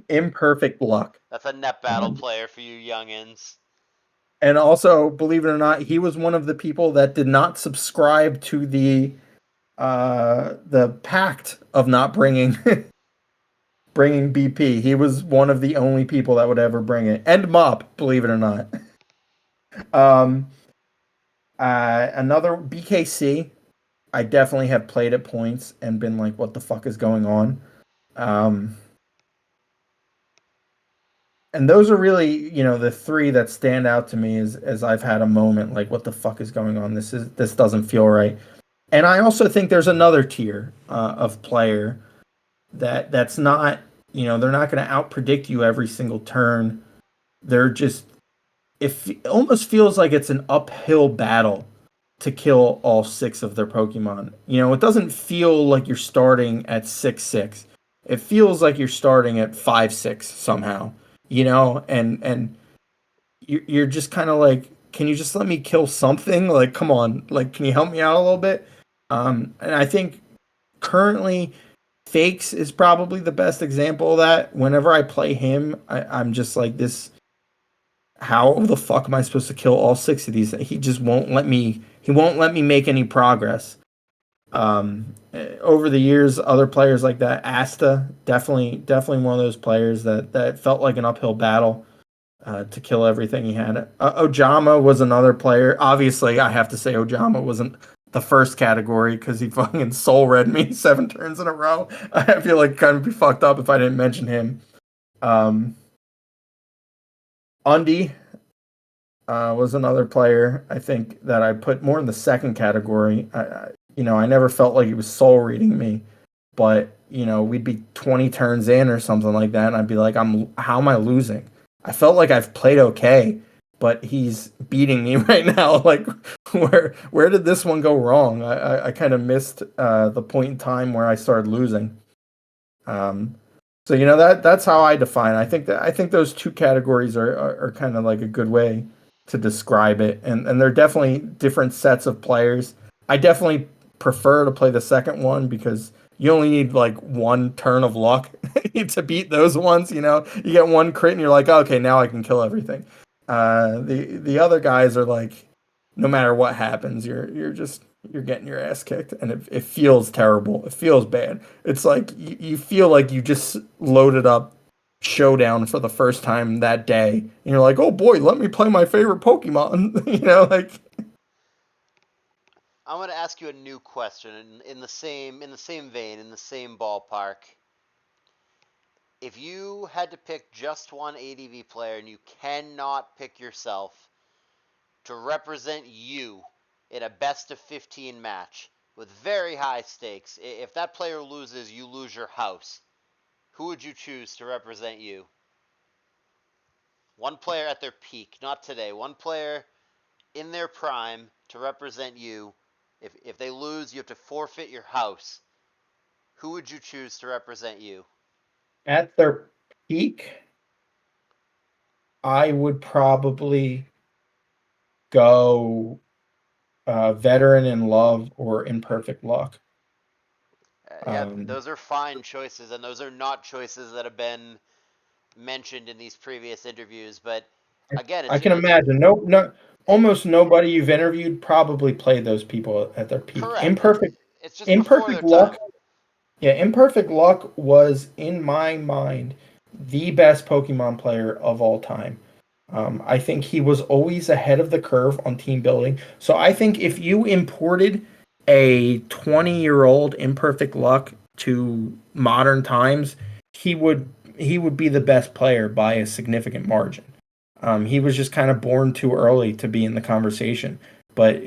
Imperfect Luck. That's a net battle Um, player for you youngins. and also, believe it or not, he was one of the people that did not subscribe to the pact of not bringing bringing BP. He was one of the only people that would ever bring it, and Mop, believe it or not. Um, Another BKC. I definitely have played at points and been like, "What the fuck is going on?" Um, and those are really, the three that stand out to me as I've had a moment like, "What the fuck is going on? This doesn't feel right." And I also think there's another tier of player that's not, they're not going to out predict you every single turn. They're just it almost feels like it's an uphill battle to kill all six of their Pokemon. It doesn't feel like you're starting at 6-6. It feels like you're starting at 5-6 somehow. And you're just kind of like, can you just let me kill something? Like, come on, like, can you help me out a little bit? And I think currently Fakes is probably the best example of that. Whenever I play him, I'm just like this. How the fuck am I supposed to kill all six of these? He just won't let me. He won't let me make any progress. Over the years, other players like that, Asta, definitely one of those players that felt like an uphill battle to kill everything he had. Ojama was another player. Obviously, I have to say Ojama wasn't the first category because he fucking soul read me 7 turns in a row. I feel like kind of be fucked up if I didn't mention him. Um, Undy was another player I think that I put more in the second category. I never felt like he was soul reading me, but we'd be 20 turns in or something like that, and I'd be like, how am I losing? I felt like I've played okay, but he's beating me right now. Like, where did this one go wrong? I kind of missed the point in time where I started losing. Um, so that's how I define. I think those two categories are kind of like a good way to describe it, and they're definitely different sets of players. I definitely prefer to play the second one because you only need like one turn of luck to beat those ones. You get one crit and you're like, okay, now I can kill everything. The other guys are like, no matter what happens, you're getting your ass kicked, and it feels terrible. It feels bad. It's like you feel like you just loaded up Showdown for the first time that day, and you're like, oh boy, let me play my favorite Pokemon. Like I'm gonna ask you a new question in the same vein, in the same ballpark. If you had to pick just one ADV player and you cannot pick yourself to represent you in a best of 15 match with very high stakes, if that player loses, you lose your house. Who would you choose to represent you? One player at their peak, not today. One player in their prime to represent you. If they lose, you have to forfeit your house. Who would you choose to represent you? at their peak, I would probably go Veteran in Love or Imperfect Luck. Yeah, Um, those are fine choices, and those are not choices that have been mentioned in these previous interviews. But again, I it's can it, imagine. No, no, it almost nobody you've interviewed probably played those people at their peak. correct. It's just before Imperfect their time. luck. Yeah, Imperfect Luck was in my mind the best Pokemon player of all time. I think he was always ahead of the curve on team building. So I think if you imported a 20-year-old Imperfect Luck to modern times, he would he would be the best player by a significant margin. He was just kind of born too early to be in the conversation, but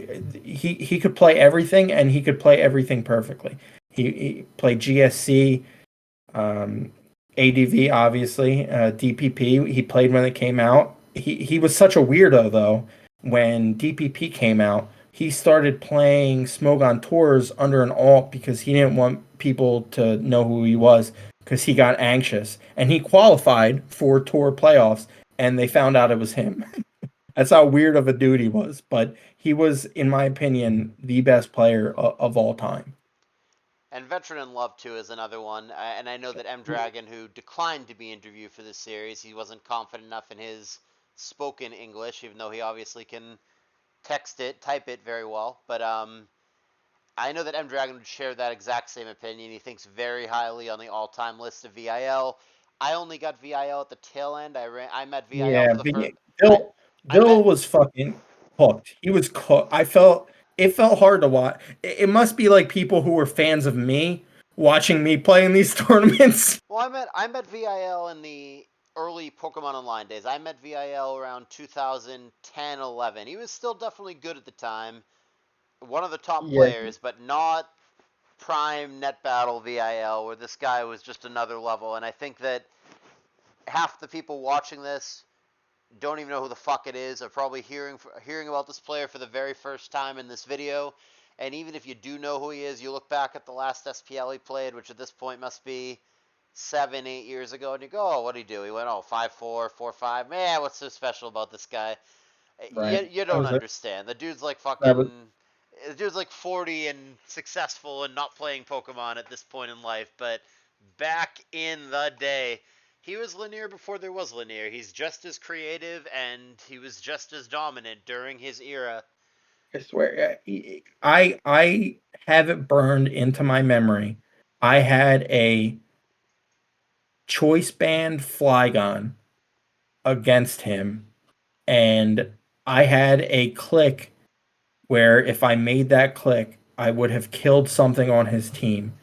he could play everything and he could play everything perfectly. He played GSC. Um, ADV, obviously, DPP. He played when it came out. He was such a weirdo though. When DPP came out, he started playing Smoke on Tours under an alt because he didn't want people to know who he was because he got anxious and he qualified for tour playoffs and they found out it was him. That's how weird of a dude he was. But he was, in my opinion, the best player of all time. And Veteran in Love too is another one. And I know that M Dragon, who declined to be interviewed for this series, he wasn't confident enough in his spoken English, even though he obviously can text it, type it very well. But I know that M Dragon would share that exact same opinion. He thinks very highly on the all-time list of VIL. I only got VIL at the tail end. I met VIL Yeah, for the but first. I I Bill met. was fucking hooked. He was cooked. It felt hard to watch. It must be like people who were fans of me watching me play in these tournaments. Well, I met VIL in the early Pokemon Online days. I met VIL around 2010, 11. He was still definitely good at the time. One of the top Yeah, players, but not prime net battle VIL, where this guy was just another level. And I think that half the people watching this don't even know who the fuck it is, are probably hearing about this player for the very first time in this video. And even if you do know who he is, you look back at the last SPL he played, which at this point must be 7, 8 years ago, and you go, "Oh, what did he do? He went 5-4, 4-5. Man, what's so special about this guy?" right. You That don't was it. understand. That was The dude's like 40 and successful and not playing Pokemon at this point in life. But back in the day, he was linear before there was linear. He's just as creative and he was just as dominant during his era. I swear. I have it burned into my memory. I had a choice band Flygon against him, and I had a click where if I made that click, I would have killed something on his team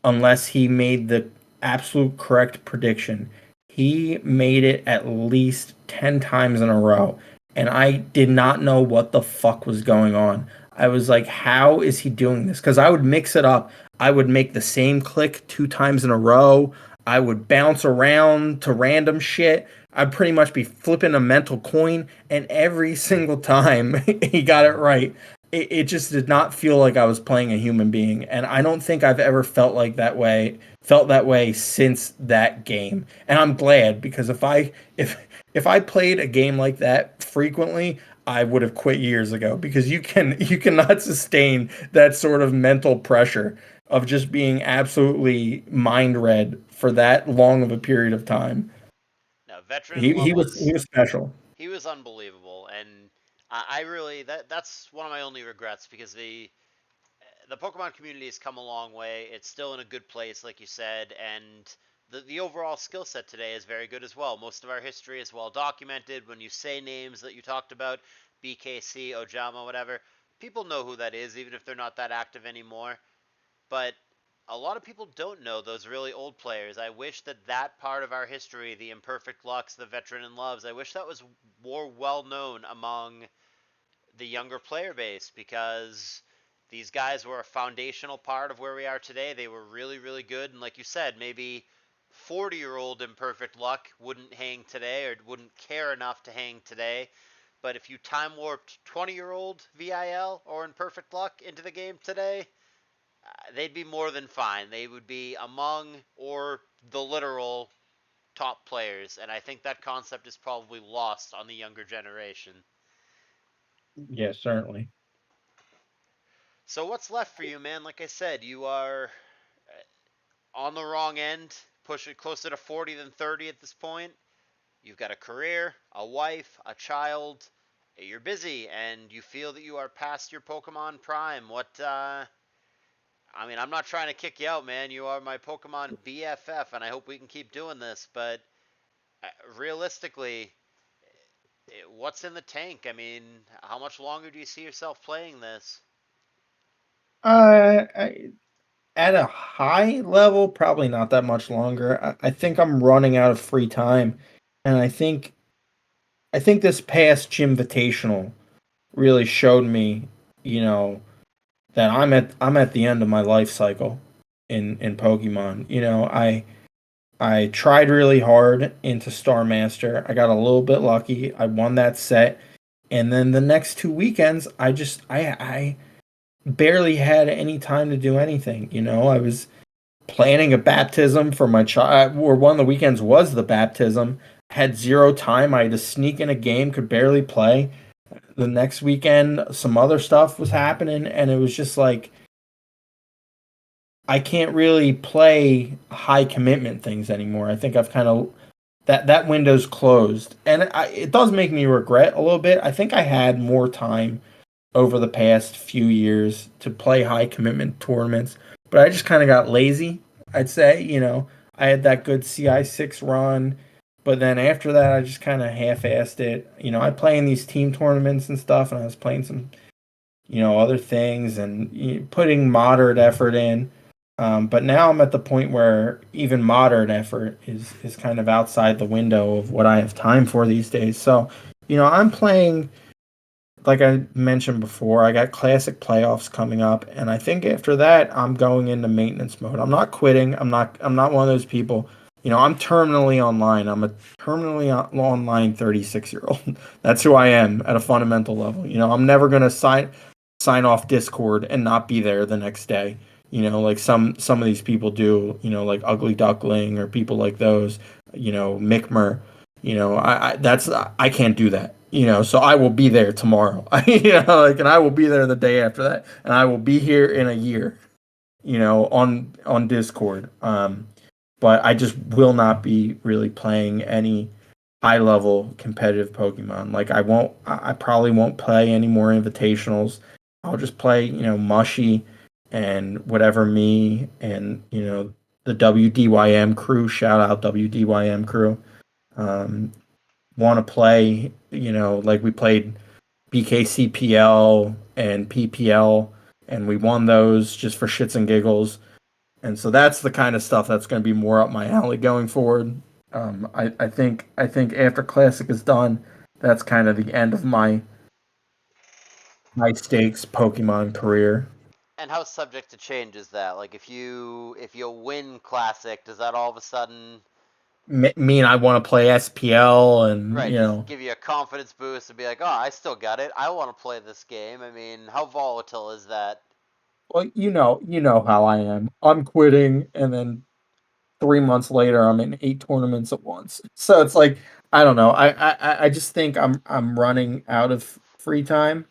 unless he made the absolute correct prediction. He made it at least 10 times in a row, and I did not know what the fuck was going on. I was like, how is he doing this? Because I would mix it up. I would make the same click 2 times in a row. I would bounce around to random shit. I'd pretty much be flipping a mental coin, and every single time he got it right. It just did not feel like I was playing a human being, and I don't think I've ever felt that way since that game. And I'm glad because if I played a game like that frequently, I would have quit years ago because you cannot sustain that sort of mental pressure of just being absolutely mind read for that long of a period of time. Now, Veteran in Love He was special. he was unbelievable, and I really that's one of my only regrets because the Pokemon community has come a long way. It's still in a good place, like you said, and the overall skill set today is very good as well. Most of our history is well documented. When you say names that you talked about, BKC, Ojama, whatever, people know who that is, even if they're not that active anymore. But a lot of people don't know those really old players. I wish that part of our history, the Imperfect Lux, the Veteran and Loves, I wish that was more well known among the younger player base because these guys were a foundational part of where we are today. They were really, really good. And like you said, maybe 40-year-old Imperfect Luck wouldn't hang today or wouldn't care enough to hang today. But if you time warped 20-year-old VIL or Imperfect Luck into the game today, they'd be more than fine. They would be among or the literal top players. And I think that concept is probably lost on the younger generation. Yeah, certainly. So what's left for you, man? Like I said, you are on the wrong end, pushing closer to 40 than 30 at this point. You've got a career, a wife, a child. You're busy, and you feel that you are past your Pokemon Prime. I mean, I'm not trying to kick you out, man. You are my Pokemon BFF, and I hope we can keep doing this. But realistically, what's in the tank? I mean, how much longer do you see yourself playing this? I, at a high level, probably not that much longer. I think I'm running out of free time, and I think this past Gymvitational really showed me, you know, that I'm at the end of my life cycle in Pokemon. I tried really hard into Star Master. I got a little bit lucky. I won that set. And then the next two weekends, I barely had any time to do anything. I was planning a baptism for my child, or one of the weekends was the baptism. Had zero time. I had to sneak in a game, could barely play. The next weekend, some other stuff was happening, and it was just like I can't really play high commitment things anymore. I think I've kind of that window's closed, and it does make me regret a little bit. I think I had more time over the past few years to play high commitment tournaments, but I just kind of got lazy. I'd say, I had that good CI6 run, but then after that, I just kind of half-assed it. I play in these team tournaments and stuff, and I was playing some other things and putting moderate effort in. But now I'm at the point where even moderate effort is kind of outside the window of what I have time for these days. So, I'm playing like I mentioned before, I got classic playoffs coming up, and I think after that I'm going into maintenance mode. I'm not quitting. I'm not one of those people. I'm terminally online. I'm a terminally online 36-year-old. That's who I am at a fundamental level. I'm never going to sign off Discord and not be there the next day. Like some of these people do, like Ugly Duckling or people like those, Mickmer. I can't do that. So I will be there tomorrow. And I will be there the day after that, and I will be here in a year. On Discord. But I just will not be really playing any high level competitive Pokemon. Like I probably won't play any more invitationals. I'll just play, Mushy and whatever me and, the WDYM crew. Shout out WDYM crew. Um, Want to play, like we played BKCPL and PPL, and we won those just for shits and giggles. And so that's the kind of stuff that's going to be more up my alley going forward. I think after Classic is done, that's kind of the end of my high stakes Pokemon career. And how subject to change is that? Like if you win classic, does that all of a sudden Mean I want to play SPL and right, does it give you a confidence boost to be like, "Oh, I still got it. I want to play this game." I mean, how volatile is that? well, you know how I am. I'm quitting, and then 3 months later, I'm in 8 tournaments at once. So it's like I don't know. I just think I'm running out of free time.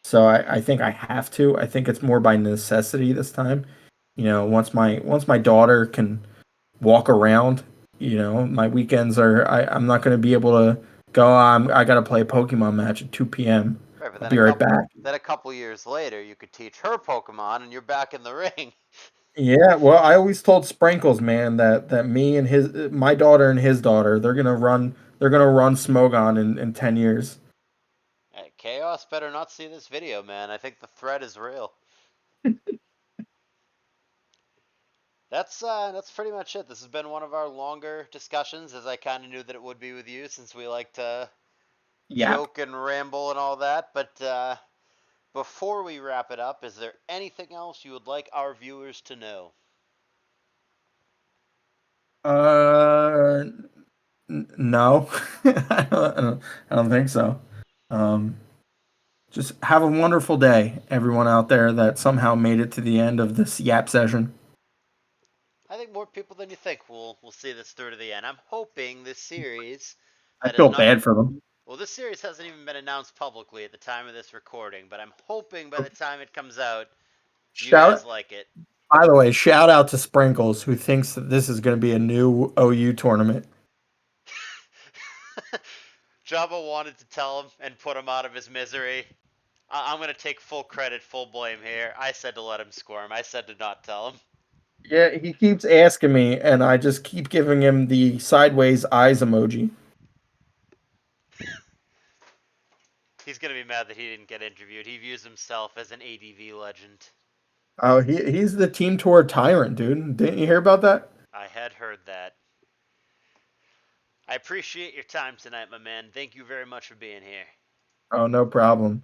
So I think I have to. I think it's more by necessity this time. Once my daughter can walk around, my weekends are I'm not going to be able to go. I got to play a Pokemon match at 2 p.m. Right, but I'll be right back. then a couple years later, you could teach her Pokemon, and you're back in the ring. Yeah, well, I always told Sprinkles, man, that me and my daughter and his daughter, they're gonna run Smogon in 10 years. Hey, Chaos better not see this video, man. I think the threat is real. That's pretty much it. This has been one of our longer discussions, as I kind of knew that it would be with you, since we like to Yep. joke and ramble and all that. But before we wrap it up, is there anything else you would like our viewers to know? Uh, no, I don't think so. Um, just have a wonderful day, everyone out there that somehow made it to the end of this Yap session. I think more people than you think will see this through to the end. I'm hoping this series I that is feel not bad for them. well, this series hasn't even been announced publicly at the time of this recording, but I'm hoping by the time it comes out, you guys Shout, like it. by the way, shout out to Sprinkles who thinks that this is going to be a new OU tournament. Jabba wanted to tell him and put him out of his misery. I'm going to take full credit, full blame here. I said to let him squirm. I said to not tell him. Yeah, he keeps asking me, and I just keep giving him the sideways eyes emoji. He's going to be mad that he didn't get interviewed. He views himself as an ADV legend. Oh, he's the team tour tyrant, dude. Didn't you hear about that? I had heard that. I appreciate your time tonight, my man. Thank you very much for being here. Oh, no problem.